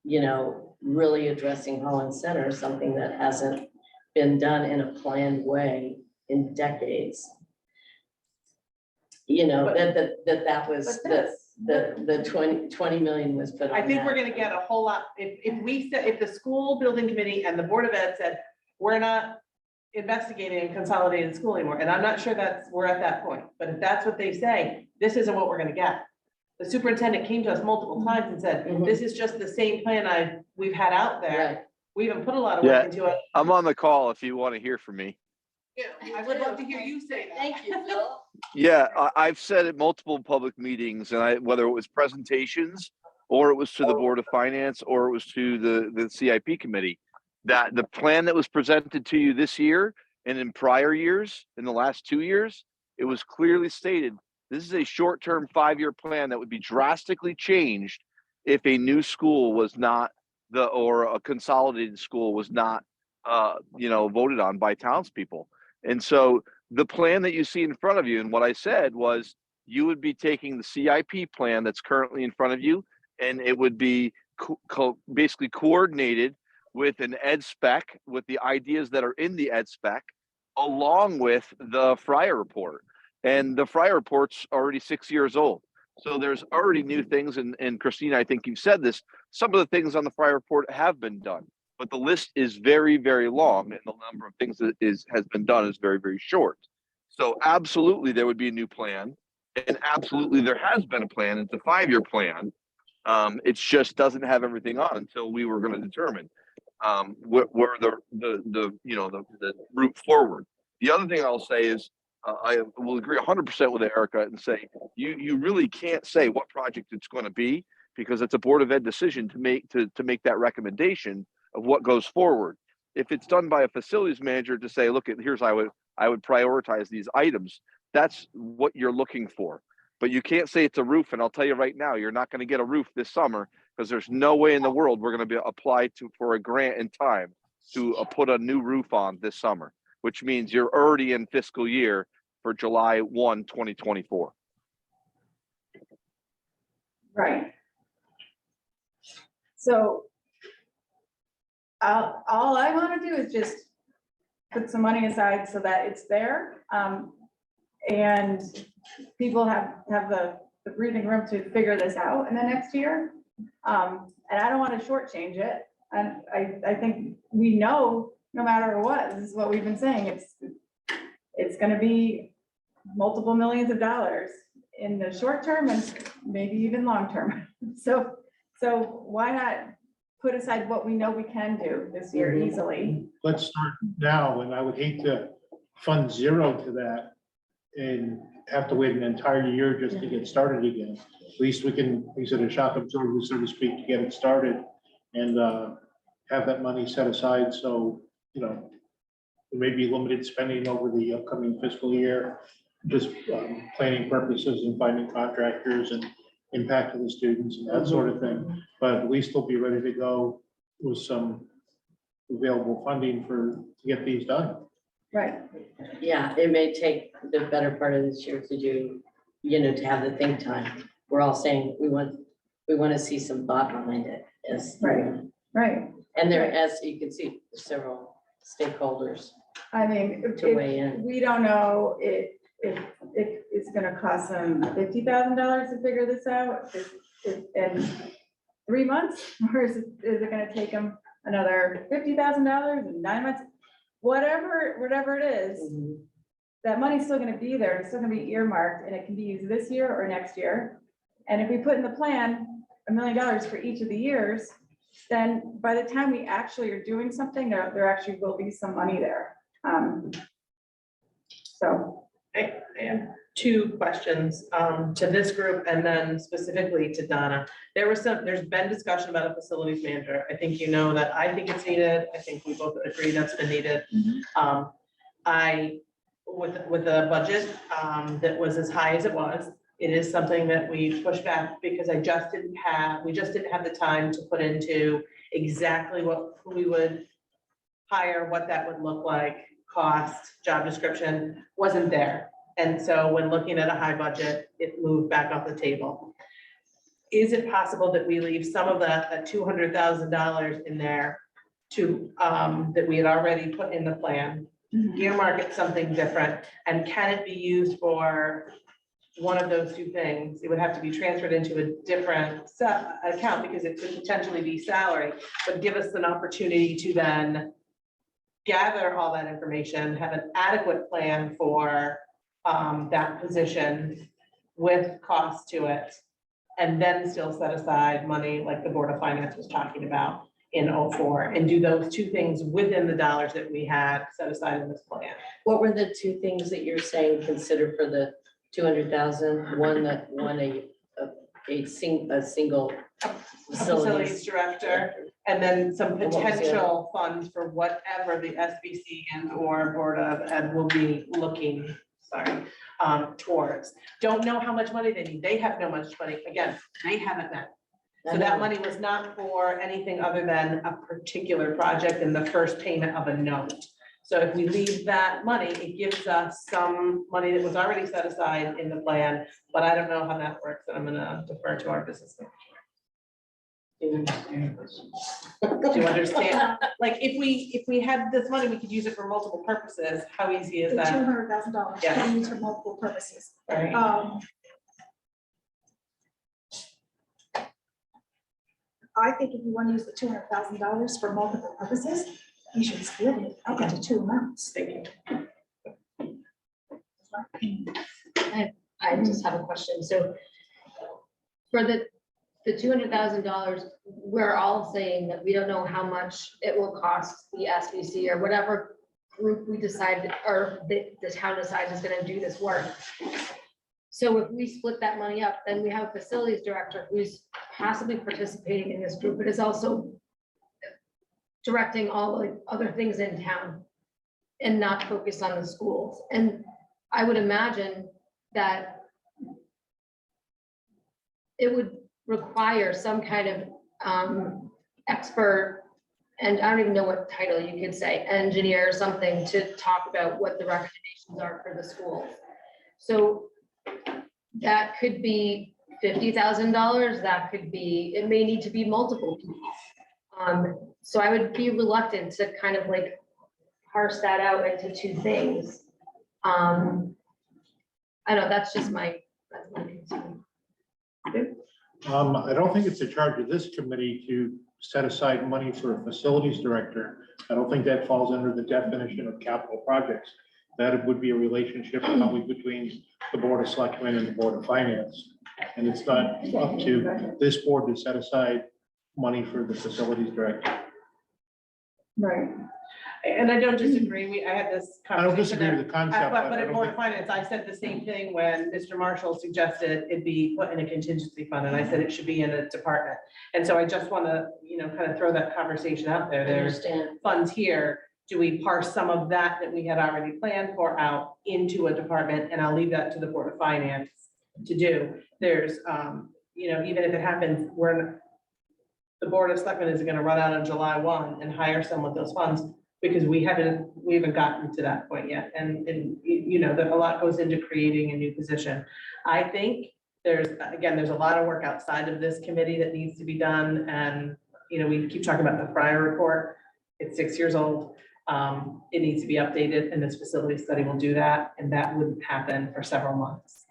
you know, really addressing Holland Center, something that hasn't been done in a planned way in decades. You know, But- that was, the 20 million was put on I think that. we're gonna get a whole lot, if the school building committee and the Board of Ed said, we're not investigating consolidated school anymore, and I'm not sure we're at that point, but if that's what they say, this isn't what we're gonna get. The superintendent came to us multiple times and said, Mhm. this is just the same plan we've had out there. Right. We haven't put a lot of Yeah. work into it. I'm on the call if you want to hear from me. I would love to hear you say that. Thank you, Phil. Yeah, I've said at multiple public meetings, and whether it was presentations or it was to the Board of Finance or it was to the CIP committee, that the plan that was presented to you this year and in prior years, in the last 2 years, it was clearly stated, this is a short-term 5-year plan that would be drastically changed if a new school was not or a consolidated school was not, voted on by townspeople. And so the plan that you see in front of you, and what I said was, you would be taking the CIP plan that's currently in front of you, and it would be basically coordinated with an ed spec, with the ideas that are in the ed spec, along with the Fryer report. And the Fryer report's already 6 years old. So there's already new things, and Christina, I think you said this, some of the things on the Fryer report have been done, but the list is very, very long, and the number of things that has been done is very, very short. So absolutely, there would be a new plan, and absolutely, there has been a plan. It's a 5-year plan. It just doesn't have everything on until we were going to determine where the route forward. The other thing I'll say is, I will agree 100% with Erica and say you really can't say what project it's going to be, because it's a Board of Ed decision to make that recommendation of what goes forward. If it's done by a facilities manager to say, look, here's how I would prioritize these items, That's what you're looking for. But you can't say it's a roof, and I'll tell you right now, you're not going to get a roof this summer because there's no way in the world we're going to be applied to for a grant in time to put a new roof on this summer, which means you're already in fiscal year for July 1, 2024. Right. So all I want to do is just put some money aside so that it's there. And people have the breathing room to figure this out in the next year. And I don't want to shortchange it. And I think we know, no matter what, this is what we've been saying, it's gonna be multiple millions of dollars in the short term and maybe even long term. So why not put aside what we know we can do this year easily? Let's start now, and I would hate to fund zero to that and have to wait an entire year just to get started again. At least we can, we said, a shock absorber, so to speak, to get it started and have that money set aside. So, you know, there may be limited spending over the upcoming fiscal year, just planning purposes and finding contractors and impact to the students and that sort of thing. But at least they'll be ready to go with some available funding to get these done. Right. Yeah, it may take the better part of this year to do, you know, to have the think time. We're all saying we want to see some thought behind it as. Right. Right. And there, as you can see, several stakeholders I mean, to weigh in. we don't know if it's gonna cost them $50,000 to figure this out in 3 months, or is it gonna take them another $50,000 in 9 months? Whatever it is, Mhm. that money's still gonna be there. It's still gonna be earmarked, and it can be used this year or next year. And if we put in the plan $1 million for each of the years, then by the time we actually are doing something, there actually will be some money there. So. I have two questions to this group and then specifically to Donna. There's been discussion about a facilities manager. I think you know that I think it's needed. I think we both agree that's been needed. With a budget that was as high as it was, it is something that we pushed back because we just didn't have the time to put into exactly who we would hire, what that would look like, cost, job description wasn't there. And so when looking at a high budget, it moved back off the table. Is it possible that we leave some of that $200,000 in there to, that we had already put in the plan, earmark it something different, and can it be used for one of those two things? It would have to be transferred into a different account because it could potentially be salary, but give us an opportunity to then gather all that information, have an adequate plan for that position with cost to it, and then still set aside money like the Board of Finance was talking about in '04, and do those two things within the dollars that we had set aside in this plan. What were the two things that you're saying consider for the 200,000? One a single Facilities facility. director, and then some And what was the potential funds for whatever the SBC and or Board of Ed will be looking, towards. Don't know how much money they need. They have no much money. Again, they haven't met. So that money was not for anything other than a particular project and the first payment of a note. So if we leave that money, it gives us some money that was already set aside in the plan, but I don't know how that works. And I'm gonna defer to our business manager. Do you understand? Like, if we had this money, we could use it for multiple purposes. How easy is The that? $200,000 Yeah. can be used for multiple purposes. Right. I think if you want to use the $200,000 for multiple purposes, you should split it up into two amounts. Thank you. I just have a question. So for the $200,000, we're all saying that we don't know how much it will cost the SBC or whatever group we decide, or the town decides is gonna do this work. So if we split that money up, then we have a facilities director who's possibly participating in this group, but is also directing all the other things in town and not focused on the schools. And I would imagine that it would require some kind of expert, and I don't even know what title you could say, engineer or something, to talk about what the recommendations are for the schools. So that could be $50,000, that could be, it may need to be multiple people. So I would be reluctant to kind of like parse that out into two things. I know, that's my concern. I don't think it's a charge of this committee to set aside money for a facilities director. I don't think that falls under the definition of capital projects. That would be a relationship probably between the Board of Selectmen and the Board of Finance. And it's not up to this board to set aside money for the facilities director. Right. And I don't disagree. I had this I don't conversation. disagree with the concept. But I at don't Board think- of Finance, I said the same thing when Mr. Marshall suggested it be put in a contingency fund, and I said it should be in a department. And so I just want to, kind of throw that conversation out there. I There's understand. funds here. Do we parse some of that we had already planned for out into a department? And I'll leave that to the Board of Finance to do. There's, even if it happens, the Board of Selectmen is going to run out on July 1 and hire someone with those funds, because we haven't gotten to that point yet. And that a lot goes into creating a new position. I think there's a lot of work outside of this committee that needs to be done. And, we keep talking about the Fryer report. It's 6 years old. It needs to be updated, and this facility study will do that. And that wouldn't happen for several months.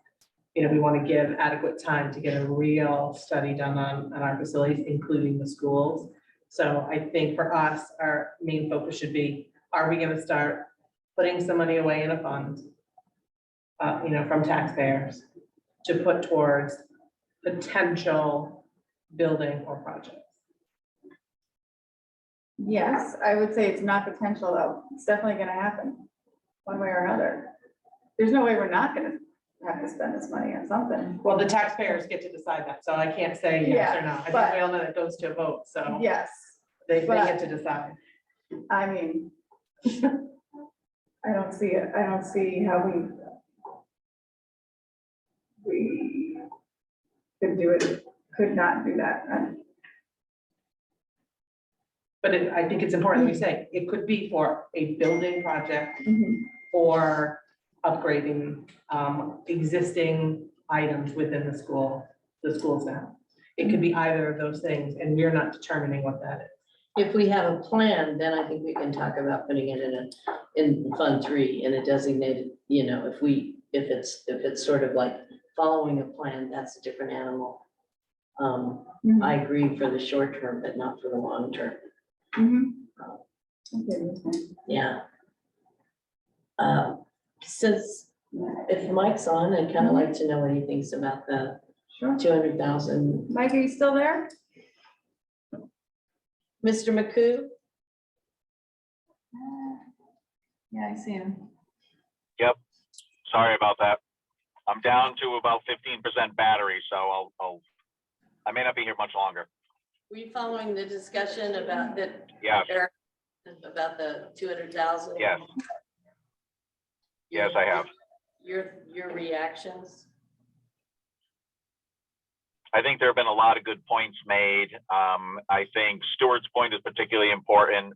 We want to give adequate time to get a real study done on our facilities, including the schools. So I think for us, our main focus should be, are we going to start putting some money away in a fund, from taxpayers to put towards potential building or projects? Yes, I would say it's not potential though. It's definitely gonna happen, one way or another. There's no way we're not gonna have to spend this money on something. Well, the taxpayers get to decide that, so I can't say yes or no. I think we all know that goes to a vote, so Yes, they get to decide. I mean, I don't see it. I don't see how we could do it, could not do that. But I think it's important we say, it could be for a building project Mhm. or upgrading existing items within the schools now. It could be either of those things, and we're not determining what that is. If we have a plan, then I think we can talk about putting it in Fund 3 in a designated, if it's sort of like following a plan, that's a different animal. I agree for the short term, but not for the long term. Mhm. Okay. Yeah. Since, if Mike's on, I'd kind of like to know what he thinks about the Sure. 200,000. Mike, are you still there? Mr. McCoo? Yeah, I see him. Sorry about that. I'm down to about 15% battery, so I may not be here much longer. Were you following the discussion about the, Yeah, about the 200,000? yes, yes, I have. Your reactions? I think there have been a lot of good points made. I think Stuart's point is particularly important.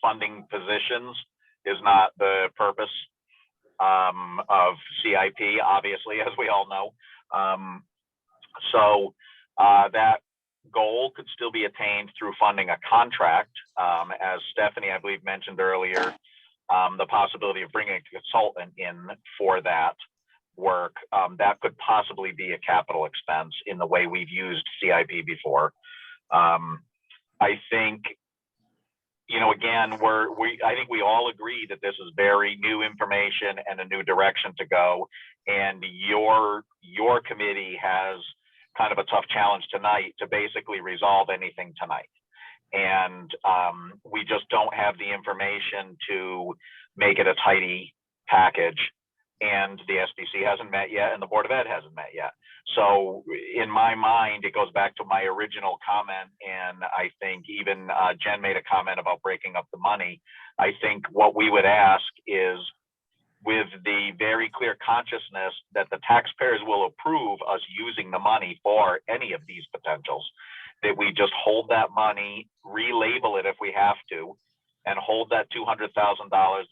Funding positions is not the purpose of CIP, obviously, as we all know. So that goal could still be attained through funding a contract. As Stephanie, I believe, mentioned earlier, the possibility of bringing a consultant in for that work, that could possibly be a capital expense in the way we've used CIP before. I think, again, I think we all agree that this is very new information and a new direction to go. And your committee has kind of a tough challenge tonight to basically resolve anything tonight. And we just don't have the information to make it a tidy package. And the SBC hasn't met yet, and the Board of Ed hasn't met yet. So in my mind, it goes back to my original comment, and I think even Jen made a comment about breaking up the money. I think what we would ask is with the very clear consciousness that the taxpayers will approve us using the money for any of these potentials, that we just hold that money, relabel it if we have to, and hold that $200,000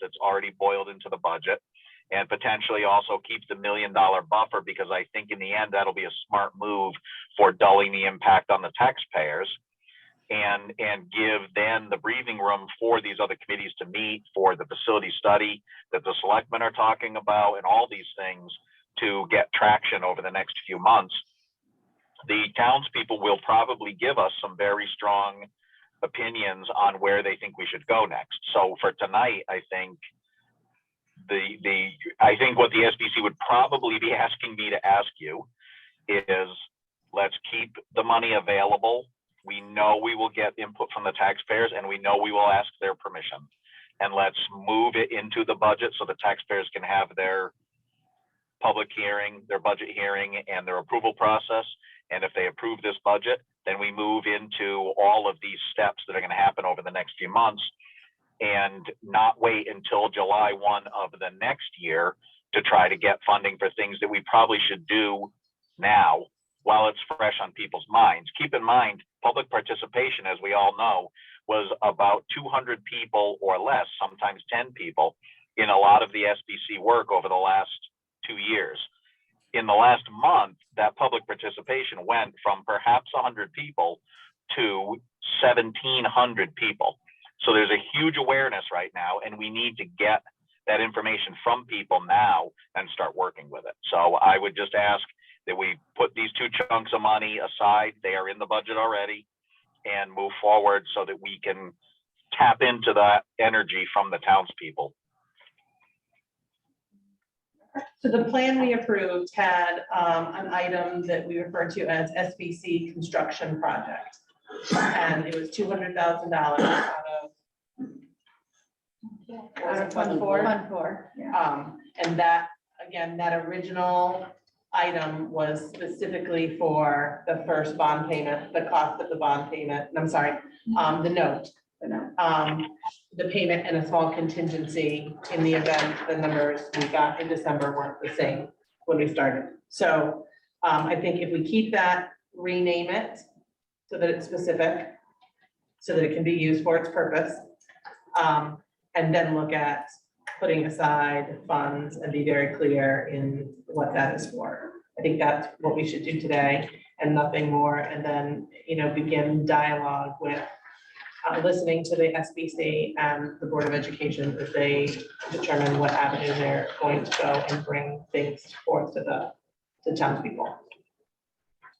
that's already boiled into the budget, and potentially also keep the $1 million buffer, because I think in the end, that'll be a smart move for dulling the impact on the taxpayers, and give then the breathing room for these other committees to meet, for the facility study that the selectmen are talking about, and all these things to get traction over the next few months. The townspeople will probably give us some very strong opinions on where they think we should go next. So for tonight, I think I think what the SBC would probably be asking me to ask you is, let's keep the money available. We know we will get input from the taxpayers, and we know we will ask their permission. And let's move it into the budget so the taxpayers can have their public hearing, their budget hearing, and their approval process. And if they approve this budget, then we move into all of these steps that are going to happen over the next few months, and not wait until July 1 of the next year to try to get funding for things that we probably should do now while it's fresh on people's minds. Keep in mind, public participation, as we all know, was about 200 people or less, sometimes 10 people, in a lot of the SBC work over the last 2 years. In the last month, that public participation went from perhaps 100 people to 1,700 people. So there's a huge awareness right now, and we need to get that information from people now and start working with it. So I would just ask that we put these two chunks of money aside, they are in the budget already, and move forward so that we can tap into that energy from the townspeople. So the plan we approved had an item that we referred to as SBC construction project. And it was $200,000 out of Fund four, yeah. And that, again, that original item was specifically for the first bond payment, the cost of the bond payment, I'm sorry, the note. The payment and a small contingency in the event the numbers we got in December weren't the same when we started. So I think if we keep that, rename it so that it's specific, so that it can be used for its purpose, and then look at putting aside funds and be very clear in what that is for. I think that's what we should do today and nothing more. And then, begin dialogue with listening to the SBC and the Board of Education as they determine what avenue they're going to go and bring things forth to the townspeople.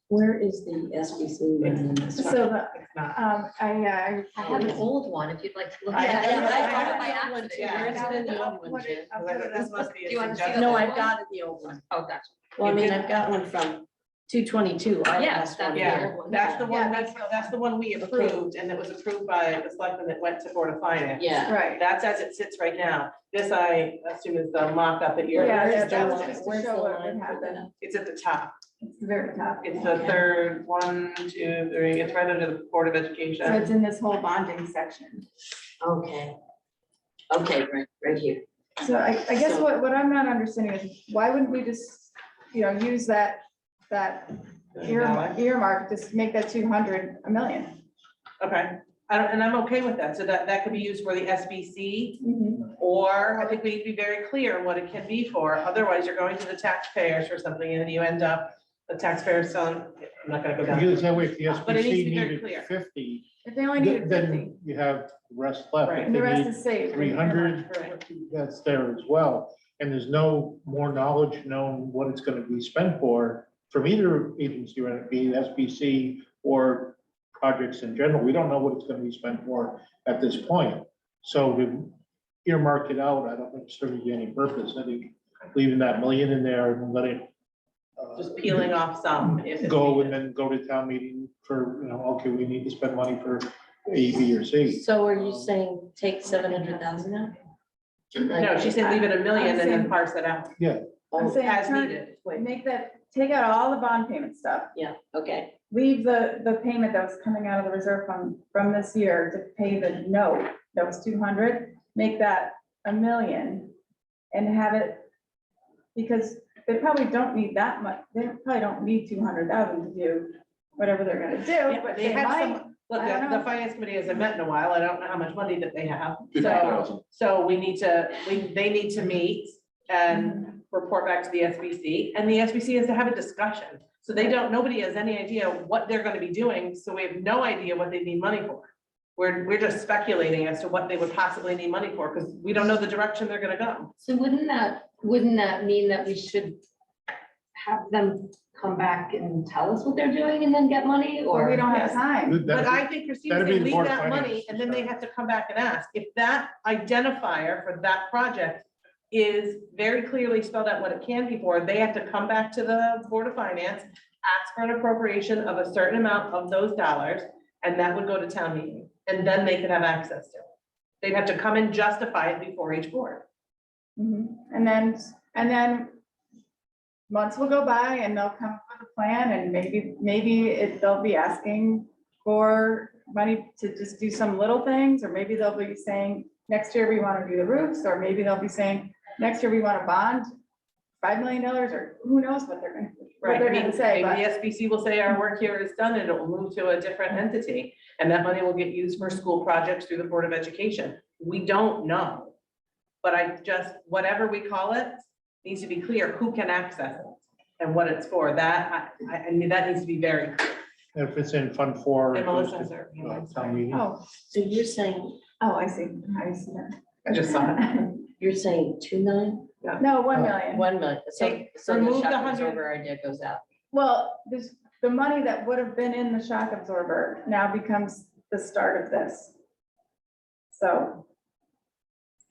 Where is the SBC in this? So It's not. I I have an old one, if you'd like to look I at it. have I my have old one it. too. Yeah. Where's it in the old one, Jen? This must be a Do you want to see suggestion. No, I've got it, the old one. Oh, gotcha. Well, I mean, I've got one from 222. I Yes, asked one that's Yeah, the here. old one. that's the one, Yeah, that's the one we approved, and it was approved by the selectmen that went to Board of Finance. Yeah. right. That's as it sits right now. This, I assume, is the mock-up that you're. Yeah, Where's that the was line? just to Where's show the what line would for happen. that? It's at the top. It's the very top. It's the third, 1, 2, 3, it's right under the Board of So Education. it's in this whole bonding section. Okay. Okay, right here. So I guess So- what I'm not understanding is, why wouldn't we just, use that earmark, just make that 200 $1 million? Okay, and I'm okay with that. So that could be used for the SBC, Mm-hmm. or I think we need to be very clear what it can be for. Otherwise, you're going to the taxpayers for something, and then you end up, the taxpayers telling, I'm not gonna go down. Because that way, if the But it needs to SBC be very needed clear. 50, If they only needed 50, then you have the rest left. Right. If and the they rest need is saved. 300, that's there as well. And there's no more knowledge known what it's gonna be spent for, from either agency, whether it be SBC or projects in general. We don't know what it's gonna be spent for at this point. So to earmark it out, I don't think it's serving any purpose. I think leaving that $1 million in there and letting Just peeling off some if it's go and needed. then go to town meeting for, okay, we need to spend money for A, B, or C. So are you saying take 700,000 out? No, she said leave it $1 million and then saying- parse it out I'm Oh, saying, as turn- needed. make that, take out all the bond payment stuff. yeah, okay. Leave the payment that was coming out of the reserve fund from this year to pay the note, that was 200, make that $1 million. and have it, because they probably don't need that much, they probably don't need 200,000 to do whatever they're gonna do, Yeah, but they they had might. some, look, I don't the know. finance committee hasn't met in a while. I don't know how much money that they have. So, 50,000. so we need to, they need to meet and report back to the SBC, and the SBC has to have a discussion. So they don't, nobody has any idea what they're gonna be doing, so we have no idea what they need money for. We're just speculating as to what they would possibly need money for, because we don't know the direction they're gonna go. So wouldn't that mean that we should have them come back and tell us what they're doing and then get money, Or we or? don't have Yes. time. But That'd I be- think Christina that'd be said the leave Board of that money, Finance and then they to have to come back and ask. If that identifier for that project is very clearly spelled out what it can be for, they have to come back to the Board of Finance, ask for an appropriation of a certain amount of those dollars, and that would go to town meeting, and then they could have access to it. They'd have to come and justify it before each board. Mhm. And then months will go by and they'll come up with a plan, and maybe they'll be asking for money to just do some little things, or maybe they'll be saying, next year we want to do the roofs, or maybe they'll be saying, next year we want to bond $5 million, or who knows what they're gonna say, Maybe but the SBC will say our work here is done and it will move to a different entity. And that money will get used for school projects through the Board of Education. We don't know. But whatever we call it, needs to be clear who can access it and what it's for. That, I mean, that needs to be very clear. If it's in Fund 4. And it goes Melissa has to, her hand raised. town meeting. oh, So you're saying, I see that. I just saw it. you're saying 2 million? No, 1 million. 1 million, so, Take- so the remove the shock 100. absorber idea goes out. Well, the money that would have been in the shock absorber now becomes the start of this. So,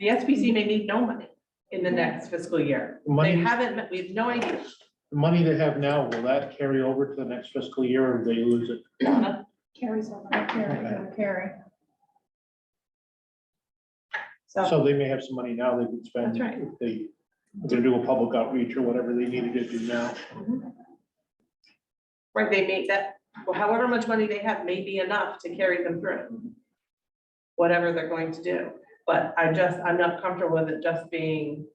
The SBC may need no money in the next fiscal year. The They money, haven't, we have no idea. the money they have now, will that carry over to the next fiscal year, or do they lose it? Carries over. carry. So they may have some money now they could spend. That's right. If they're gonna do a public outreach or whatever they needed to do now. Right, they make that, well, however much money they have may be enough to carry them through. Whatever they're going to do, but I'm not comfortable with it just being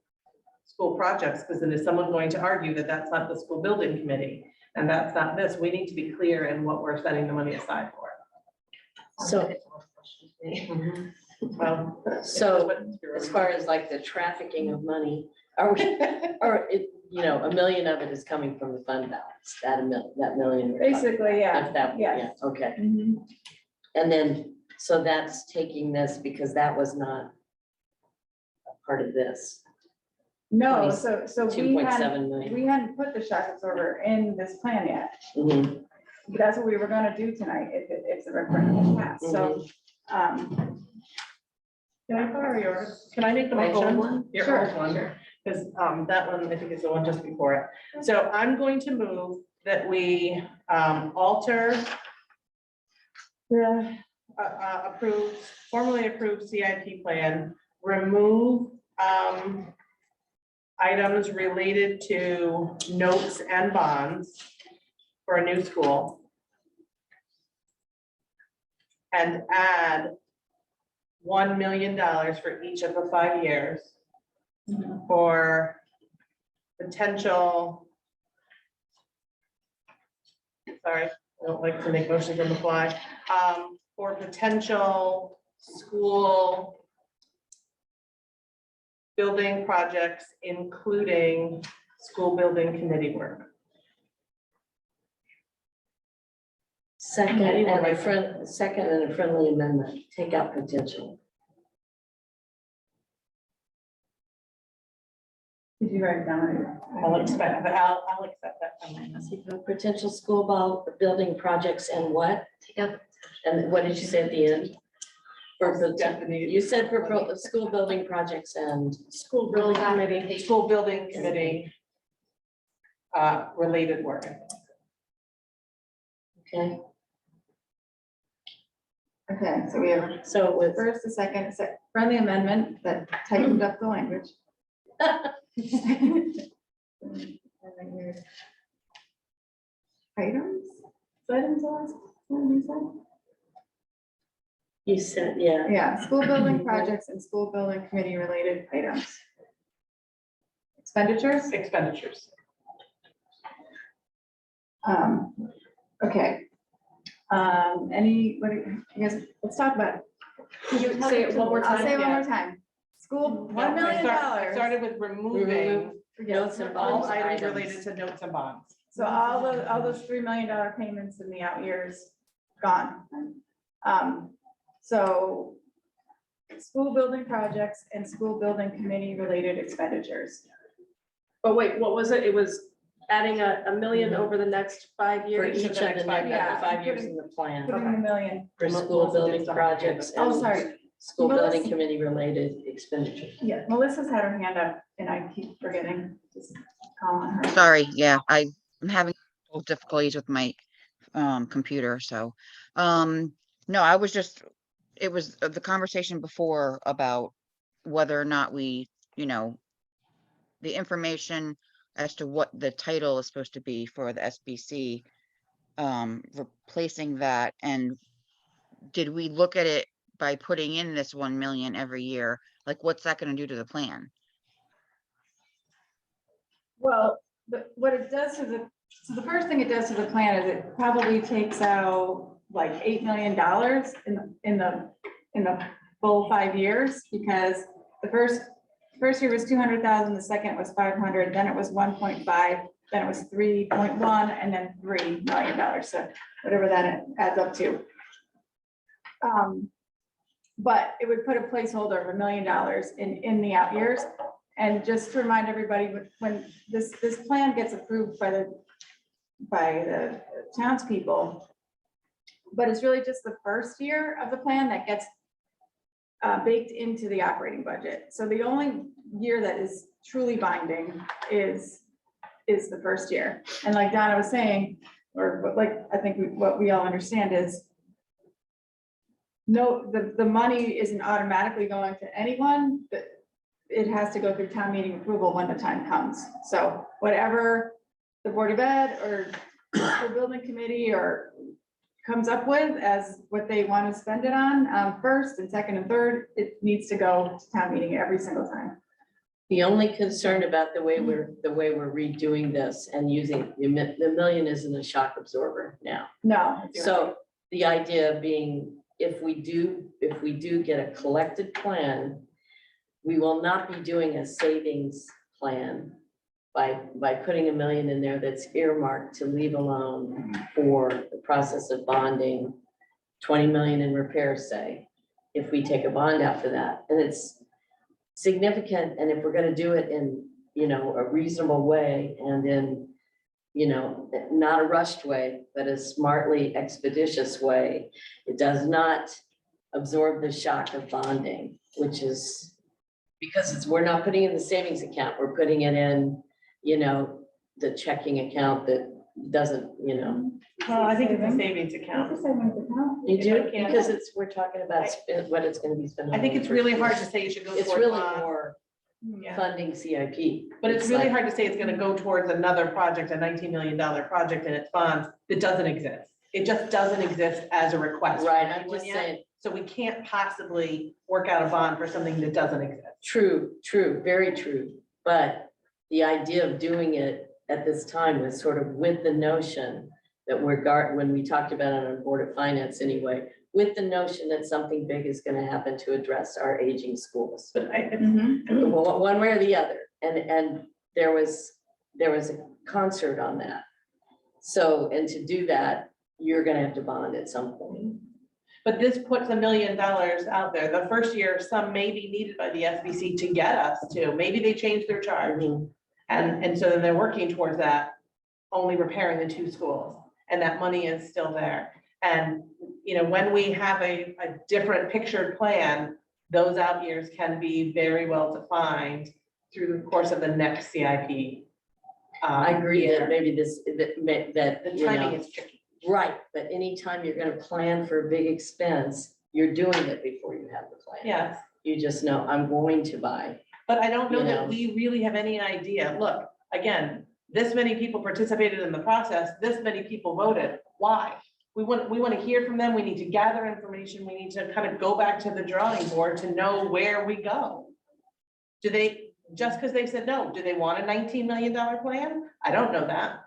school projects, because then is someone going to argue that that's not the school building committee? And that's not this, we need to be clear in what we're setting the money aside for. So, Well. so as far as like the trafficking of money, are we, or it, you know, $1 million of it is coming from the fund balance, that million. Basically, yeah. If that, yeah, Yes. okay. Mhm. And then, so that's taking this because that was not a part of this, No, so we hadn't, 2.7 million. we hadn't put the shock absorber in this plan yet. Mhm. That's what we were gonna do tonight if the referendum passed, so. Can I borrow yours? Can I make the My old motion? one? Your Sure, old one, because that one, I think is the one just before it. So I'm going to move that we alter the formally approved CIP plan, remove items related to notes and bonds for a new school, and add $1 million for each of the 5 years for potential. Sorry, I don't like to make motions on the fly. For potential school building projects, including school building committee work. Second Yeah, you want and my- second and a friendly amendment, take out potential. Did you write it down? I'll accept that. See, for potential building projects and what? Take out. And what did you say at the end? You said for school building projects and. School building committee, school building committee. Related work. Okay, Okay, so we have so with, first, a second, friendly amendment that tightened up the language. Items? Items last, what did you say? you said, yeah, Yeah, school building projects and school building committee related items. expenditures? Expenditures. Okay. I guess, let's talk about it. Can you say it one more I'll time? say it one Yeah. more time. School, No, $1 I million. started with removing Notes and all bonds items items. related to notes and bonds. So all those $3 million payments in the out years, gone. So school building projects and school building committee related expenditures. But wait, what was it? It was adding $1 million over the next 5 For years? each of the next Yeah. 5 years in the plan, Putting $1 million. for school building projects Oh, and sorry. school building Melissa- committee related expenditures. Yeah, Melissa's had her hand up and I keep forgetting. Just call on her. Sorry, yeah, I'm having a little difficulties with my computer, so no, I was just, it was the conversation before about whether or not we, the information as to what the title is supposed to be for the SBC, replacing that, and did we look at it by putting in this 1 million every year? Like, what's that gonna do to the plan? Well, what it does so the first thing it does to the plan is it probably takes out like $8 million in the full 5 years, because the first year was 200,000, the second was 500, then it was 1.5, then it was 3.1, and then $3 million. So whatever that adds up to. But it would put a placeholder of $1 million in the out years. And just to remind everybody, when this plan gets approved by the townspeople, but it's really just the first year of the plan that gets baked into the operating budget. So the only year that is truly binding is the first year. And like Donna was saying, or like, I think what we all understand is no, the money isn't automatically going to anyone, but it has to go through town meeting approval when the time comes. So whatever the Board of Ed or the building committee or comes up with as what they want to spend it on, first and second and third, it needs to go to town meeting every single time. The only concern about the way we're redoing this and using, the million isn't a shock absorber now. No. So the idea being, if we do get a collected plan, we will not be doing a savings plan by putting $1 million in there that's earmarked to leave alone for the process of bonding, 20 million in repairs, say, if we take a bond out for that. And it's significant, and if we're gonna do it in, a reasonable way and in, not a rushed way, but a smartly expeditious way, it does not absorb the shock of bonding, which is because we're not putting it in the savings account, we're putting it in, the checking account that doesn't, Well, I think it's a savings account. You do, Yeah. because we're talking about what it's gonna be spent on. I think it's really hard to say it should go It's towards really bond. more Yeah. funding CIP. But it's really like- hard to say it's gonna go towards another project, a $19 million project and its bonds that doesn't exist. It just doesn't exist as a request. from Right, I'm anyone just yet. saying, So we can't possibly work out a bond for something that doesn't exist. true, very true. But the idea of doing it at this time was sort of with the notion that when we talked about it on Board of Finance anyway, with the notion that something big is gonna happen to address our aging schools. But One way or the other, and there was a concert on that. So, and to do that, you're gonna have to bond at some point. But this puts $1 million out there. The first year, some may be needed by the SBC to get us to, maybe they change their charge. And so then they're working towards that, only repairing the 2 schools, and that money is still there. And, when we have a different pictured plan, those out years can be very well defined through the course of the next CIP. I agree year. that maybe that, The timing is tricky. right, but anytime you're gonna plan for a big expense, you're doing it before you have the plan. Yes, You just know, I'm going to buy. but I don't know You that know. we really have any idea. Look, again, this many people participated in the process, this many people voted. Why? We want to hear from them. We need to gather information. We need to kind of go back to the drawing board to know where we go. Do they, just because they said no. Do they want a $19 million plan? I don't know that.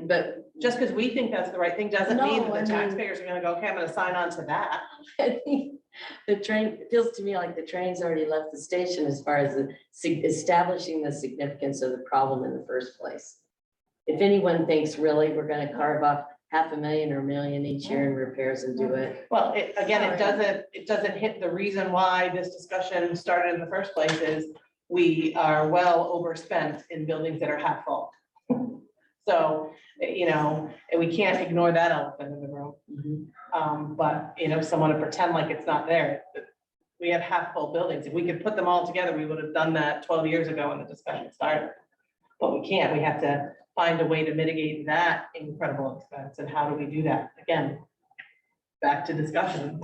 But Just because we think that's the right thing doesn't mean No, that I the mean- taxpayers are gonna go, okay, I'm gonna sign on to that. I think the train, it feels to me like the train's already left the station as far as establishing the significance of the problem in the first place. If anyone thinks really we're gonna carve off $500,000 or $1 million each year in repairs and do it, Well, it doesn't hit the reason why this discussion started in the first place is we are well overspent in buildings that are half full. So, and we can't ignore that elephant in the room. But, someone to pretend like it's not there. We have half full buildings. If we could put them all together, we would have done that 12 years ago when the discussion started. But we can't. We have to find a way to mitigate that incredible expense. And how do we do that? Again, back to discussion.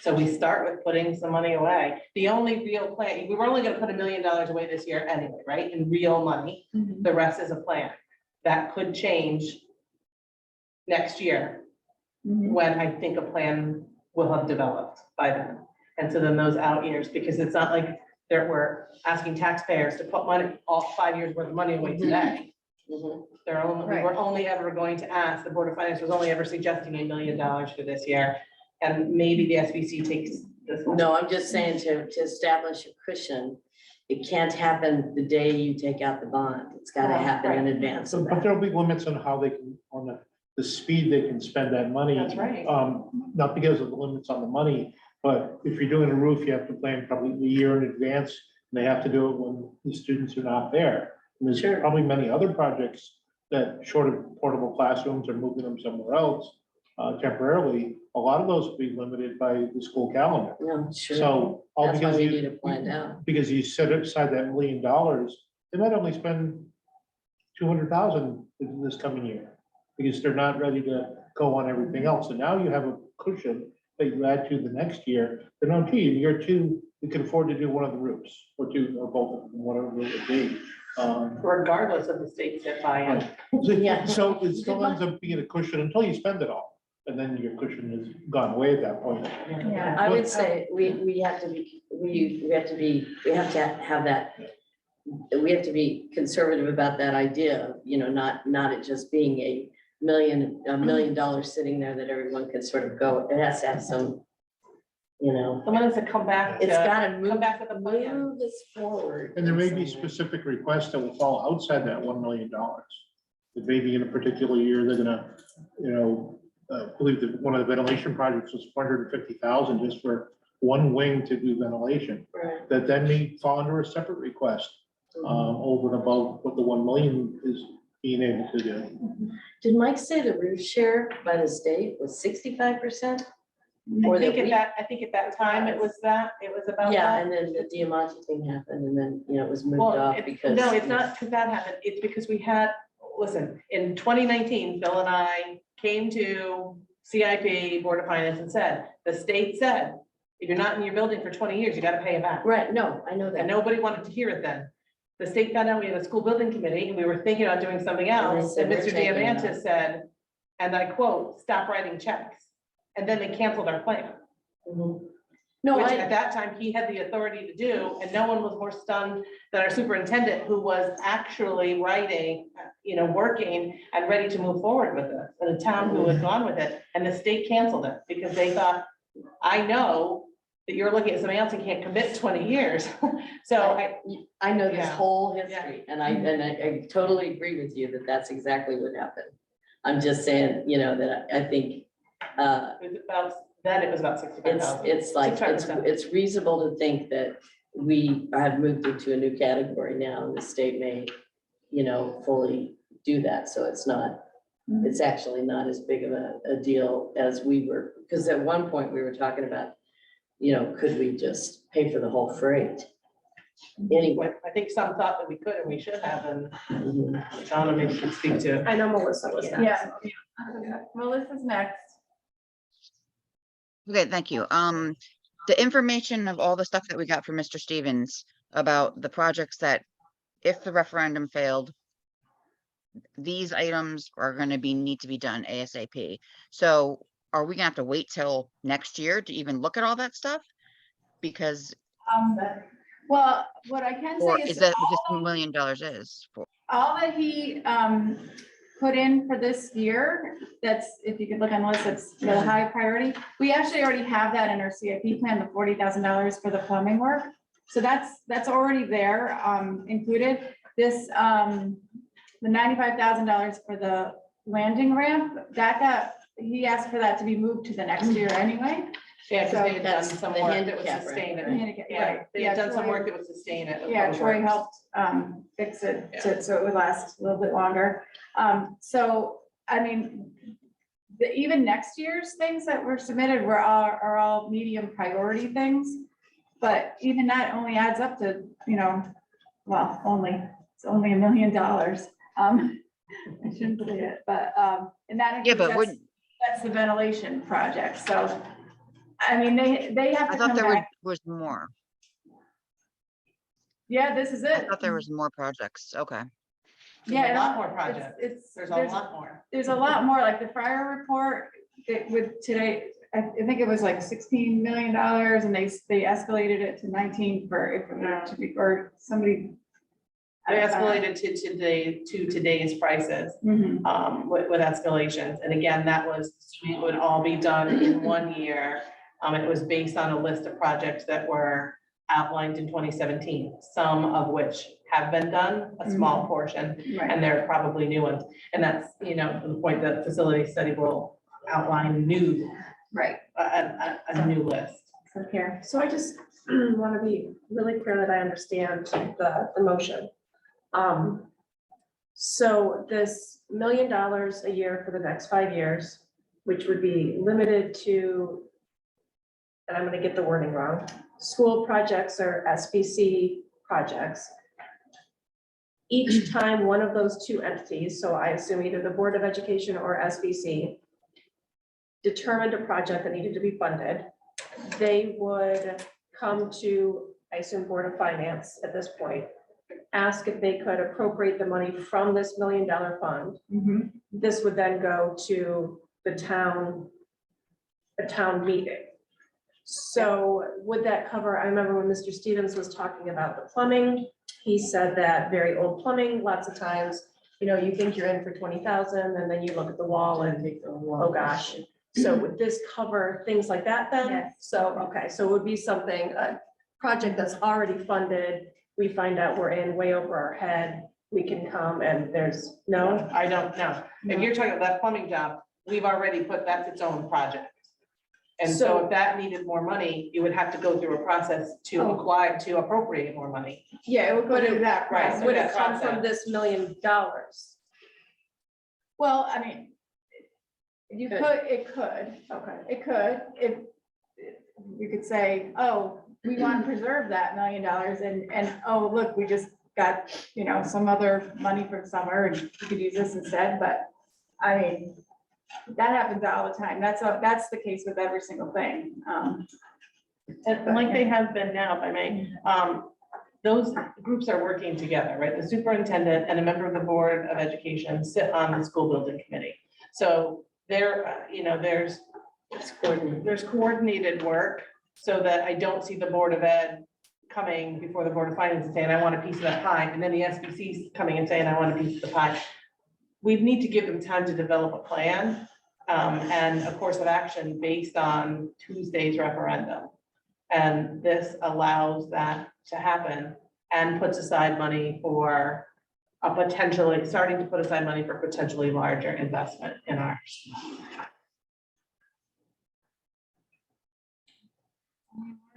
So we start with putting some money away. The only real plan, we were only gonna put $1 million away this year anyway, right? In real money. The rest is a plan. That could change next year when I think a plan will have developed by then. And so then those out years, because it's not like we're asking taxpayers to put money, all 5 years worth of money away today. We were only ever going to ask, the Board of Finance was only ever suggesting $1 million for this year. And maybe the SBC takes this one. no, I'm just saying to establish a cushion, it can't happen the day you take out the bond. It's gotta happen in advance So, of but that. there'll be limits on how they can, on the speed they can spend that money. That's right. Not because of the limits on the money, but if you're doing a roof, you have to plan probably a year in advance. And they have to do it when the students are not there. And there's Sure. probably many other projects that, short of portable classrooms or moving them somewhere else temporarily, a lot of those will be limited by the school calendar. No, sure. So all That's why because we you, need it planned out. because you set aside that $1 million, they might only spend 200,000 this coming year. Because they're not ready to go on everything else. And now you have a cushion that you add to the next year. Then, oh gee, in year 2, we can afford to do one of the roofs or two or both of them, whatever it would be. Regardless of the state that buy-in. Yeah. So it still ends up being a cushion until you spend it all. And then your cushion has gone away at that point. Yeah. I would say we have to have that. We have to be conservative about that idea, not it just being $1 million sitting there that everyone can sort of go. It has to have some, Someone has to come back it's gotta come back with a plan. move this forward. And there may in be some way. specific requests that will fall outside that $1 million. That maybe in a particular year, they're gonna, believe that one of the ventilation projects was 450,000 just for one wing to do ventilation. Right. That then may fall under a separate request, over and above what the 1 million is being able to do. Did Mike say the roof share by the state was 65%? Or I think that at that time it was about Yeah, that. and then the Diamante thing happened and then, it was moved Well, off because. no, it's not because that happened. It's because we had, listen, in 2019, Phil and I came to CIP Board of Finance and said, the state said, if you're not in your building for 20 years, you gotta pay it back. Right, no, I know And that. nobody wanted to hear it then. The state found out we had a school building committee and we were thinking about doing something And they else. said, And "We're Mr. taking it Diamante out." said, and I quote, stop writing checks. And then they canceled our plan. Mhm. No, Which I, at that time, he had the authority to do, and no one was more stunned than our superintendent, who was actually writing, working and ready to move forward with it, and the town who had gone with it, and the state canceled it, because they thought, I know that you're looking at something else and can't commit 20 years. So I know this Yeah. whole history and I totally agree with you that that's exactly what happened. I'm just saying, that I think, it was about 65,000. it's like, 65%. it's reasonable to think that we have moved into a new category now and the state may, fully do that. So it's actually not as big of a deal as we were, because at one point we were talking about, could we just pay for the whole freight? Anyway. I think some thought that we could and we should have, and Mhm. Donna maybe could speak to. I know Melissa was next. Yeah. Okay. Melissa's next. Okay, thank you. The information of all the stuff that we got from Mr. Stevens about the projects that, if the referendum failed, these items are gonna need to be done ASAP. So are we gonna have to wait till next year to even look at all that stuff? Because Well, what I can Or say is is that what this $1 million is for? all that he put in for this year, that's, if you could look on the list, that's the high priority. We actually already have that in our CIP plan, the $40,000 for the plumbing work. So that's already there, included. This, the $95,000 for the landing ramp, he asked for that to be moved to the next year anyway. Yeah, because they had done That's some the work that would handicap sustain it. Handicap, Yeah, right. they had Yeah, done some Troy- work that would sustain it. Yeah, Public Troy Works. helped fix it so it would last a little bit longer. So, I mean, even next year's things that were submitted are all medium priority things. But even that only adds up to, well, it's only $1 million. I shouldn't say it, but, and that Yeah, includes, but wouldn't, that's the ventilation project. So, I mean, they have I to thought come there back. was more. Yeah, this is I it. thought there was more projects. Okay. Yeah, There's a lot it- more projects. It's, There's a lot more. there's a lot more, like the fire report, with today, I think it was like $16 million and they escalated it to 19 for, if it were to be, or somebody. They escalated to today's prices, Mhm. with escalations. And again, that was, it would all be done in 1 year. It was based on a list of projects that were outlined in 2017, some of which have been done, a small portion, Right. and there are probably new ones. And that's, the point that facility study will outline new, Right. a new list. Okay. So I just want to be really clear that I understand the motion. So this $1 million a year for the next 5 years, which would be limited to, and I'm going to get the wording wrong, school projects or SBC projects. Each time one of those two entities, so I assume either the Board of Education or SBC, determined a project that needed to be funded, they would come to, I assume, Board of Finance at this point, ask if they could appropriate the money from this $1 million fund. Mhm. This would then go to the town, a town meeting. So would that cover, I remember when Mr. Stevens was talking about the plumbing, he said that very old plumbing, lots of times, you think you're in for 20,000 and then you look at the wall and oh gosh. So would this cover things like that then? Yes. So, okay, so it would be something, a project that's already funded, we find out we're in way over our head, we can come and there's, no? I don't know. If No. you're talking about that plumbing job, we've already put, that's its own project. And so So- if that needed more money, you would have to go through a process to Oh. acquire, to appropriate more money. Yeah, it would go to that. Right. process. Would it that come from process. this $1 million? Well, I mean, it could. Okay. It could, if you could say, oh, we want to preserve that $1 million and, oh, look, we just got, some other money from somewhere and we could use this instead, but I mean, that happens all the time. That's the case with every single thing. And like they have been now, if I may, those groups are working together, right? The superintendent and a member of the Board of Education sit on the school building committee. So there's coordinated work so that I don't see the Board of Ed coming before the Board of Finance and saying, I want a piece of that pie, and then the SBC's coming and saying, I want a piece of the pie. We need to give them time to develop a plan and a course of action based on Tuesday's referendum. And this allows that to happen and puts aside money for a potentially, starting to put aside money for potentially larger investment in ours.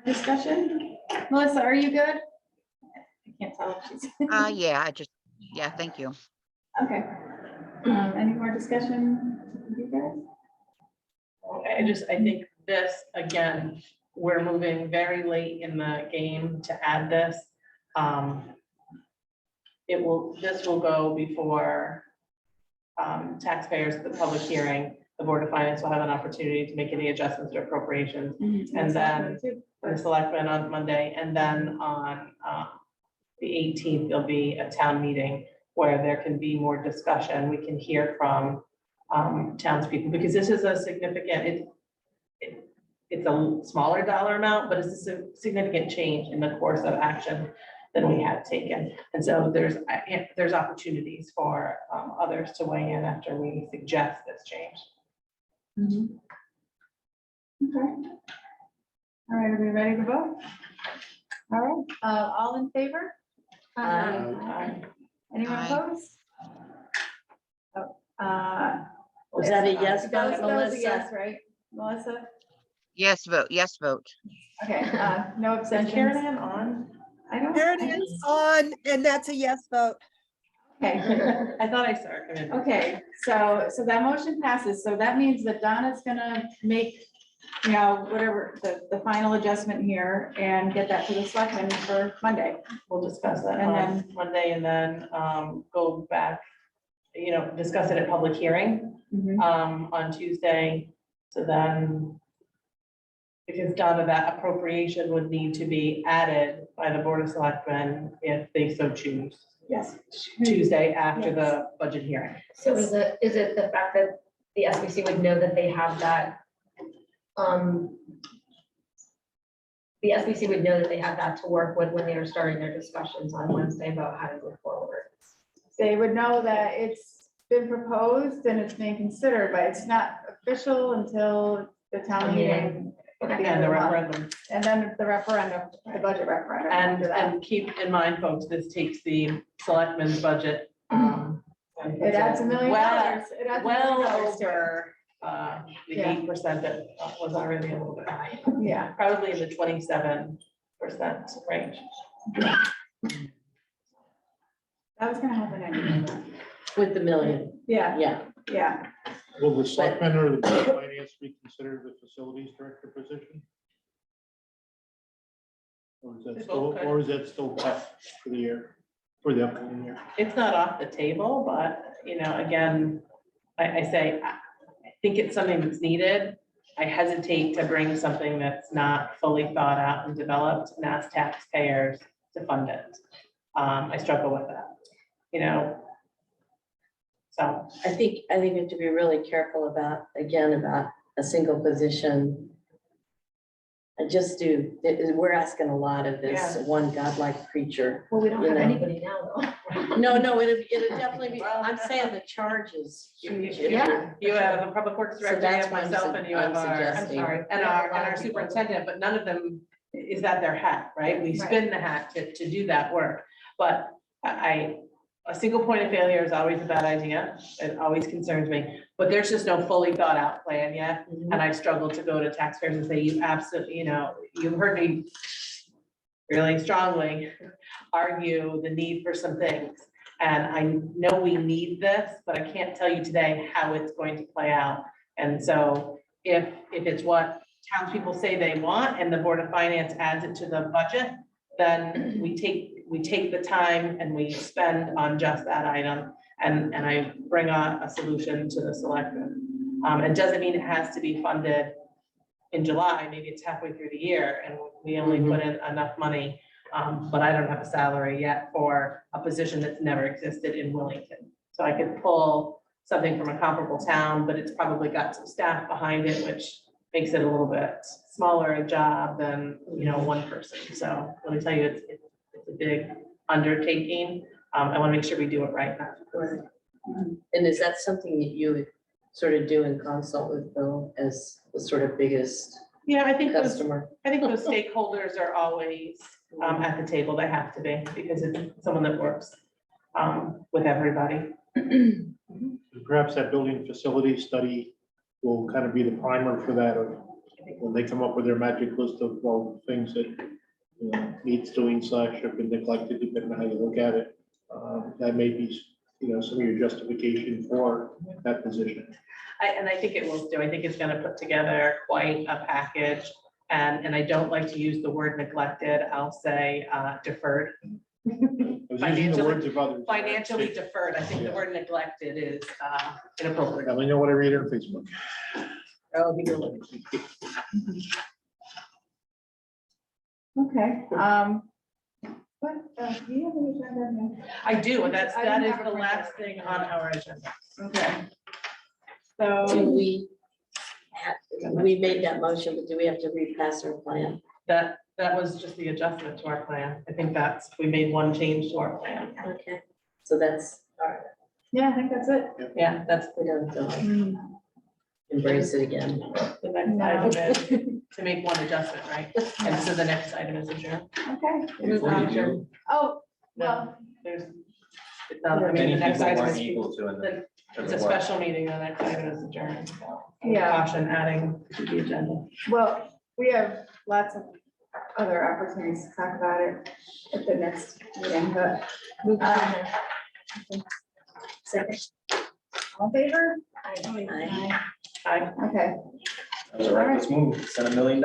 Discussion? Melissa, are you good? I can't tell if she's. Yeah, thank you. Okay. Any more discussion? You guys? I think this, again, we're moving very late in the game to add this. This will go before taxpayers, the public hearing. The Board of Finance will have an opportunity to make any adjustments to appropriations. And then the selectmen on Monday, and then on the 18th, there'll be a town meeting where there can be more discussion. We can hear from townspeople, because this is a significant, it's a smaller dollar amount, but it's a significant change in the course of action than we had taken. And so there's opportunities for others to weigh in after we suggest this change. Okay. All right, are we ready to vote? All right, all in favor? Anyone Aye. opposed? Oh, Was that a yes that vote, was a Melissa? yes, right? Melissa? Yes, vote, yes, vote. Okay, no Is Karen abstentions? Ann on? I don't. There it is on, and that's a yes vote. Okay, I thought I saw her come in. okay, so that motion passes, so that means that Donna's gonna make, you know, whatever, the final adjustment here and get that to the selectmen for Monday. We'll discuss that And on Monday and then go back, you know, discuss it at public hearing on Tuesday. So then, because Donna, that appropriation would need to be added by the Board of Selectmen if they so choose. Yes. Tuesday after the budget hearing. So is it the fact that the SBC would know that they have that? The SBC would know that they have that to work with when they are starting their discussions on Wednesday about how to move forward. They would know that it's been proposed and it's being considered, but it's not official until the town meeting. at the end And of the month. referendum. And then the referendum, the budget referendum. after that. And keep in mind, folks, this takes the selectmen's budget. It adds $1 million. It adds $1 Well million to it. over the Yeah. 8% that was already a little bit high. Yeah, Probably in the 27% range. that was gonna happen anyway. With the million, Yeah, yeah. yeah. Will the selectmen or the Board of finance reconsider the facilities director position? Or is that still tough for the year, for the upcoming year? It's not off the table, but, you know, again, I say, I think it's something that's needed. I hesitate to bring something that's not fully thought out and developed and ask taxpayers to fund it. I struggle with that, you know? So, I think we have to be really careful about a single position. We're asking a lot of this one godlike creature. Well, we don't You have know. anybody now, though. No, it'll definitely be, I'm saying the charge is huge. you have the public works So director, you that's have why I'm myself, and you have I'm our, suggesting. and our superintendent, but none of them is that their hat, right? We spin the hat to do that work. But a single point of failure is always a bad idea. It always concerns me, but there's just no fully thought out plan yet. And I struggle to go to taxpayers and say, you absolutely, you know, you heard me really strongly argue the need for some things. And I know we need this, but I can't tell you today how it's going to play out. And so if it's what townspeople say they want and the Board of Finance adds it to the budget, then we take the time and we spend on just that item. And I bring a solution to the selectmen. It doesn't mean it has to be funded in July, maybe it's halfway through the year and we only put in enough money. But I don't have a salary yet for a position that's never existed in Wellington. So I could pull something from a comparable town, but it's probably got some staff behind it, which makes it a little bit smaller a job than, you know, one person. So let me tell you, it's a big undertaking. I want to make sure we do it right now. And is that something that you would sort of do in consult with Bill as the sort of biggest Yeah, I think those stakeholders are always at the table. They have to be, because it's someone that works with everybody. Perhaps that building facility study will kind of be the primer for that, of when they come up with their magic list of all the things that, you know, needs doing / have been neglected, depending on how you look at it. That may be, you know, some of your justification for that position. And I think it will do. I think it's gonna put together quite a package. And I don't like to use the word neglected. I'll say deferred. I was using the words of others. Financially deferred. I think the word neglected is inappropriate. I only know what I read on Facebook. Oh, he will. Okay, what, do you have any agenda now? I do, and that I didn't is have a the printout. last thing on our agenda. Okay. Do So, we, we made that motion, but do we have to repass our plan? That was just the adjustment to our plan. I think we made one change to our plan. Okay, so that's, all right, Yeah, I think that's it. Yeah, that's we don't have to embrace it again. the next item is to make one adjustment, right? And so the next item is adjourned. Okay. Before you do. Oh, No, well, there's, it's not, I mean, Many the next people item weren't is, able to in the. it's a special meeting, the next item is adjourned. So Yeah. Caution adding to the agenda. well, we have lots of other opportunities to talk about it at the next meeting, but. Second. All in favor? Aye. Aye. Okay. That was a reckless move, sent $1 million.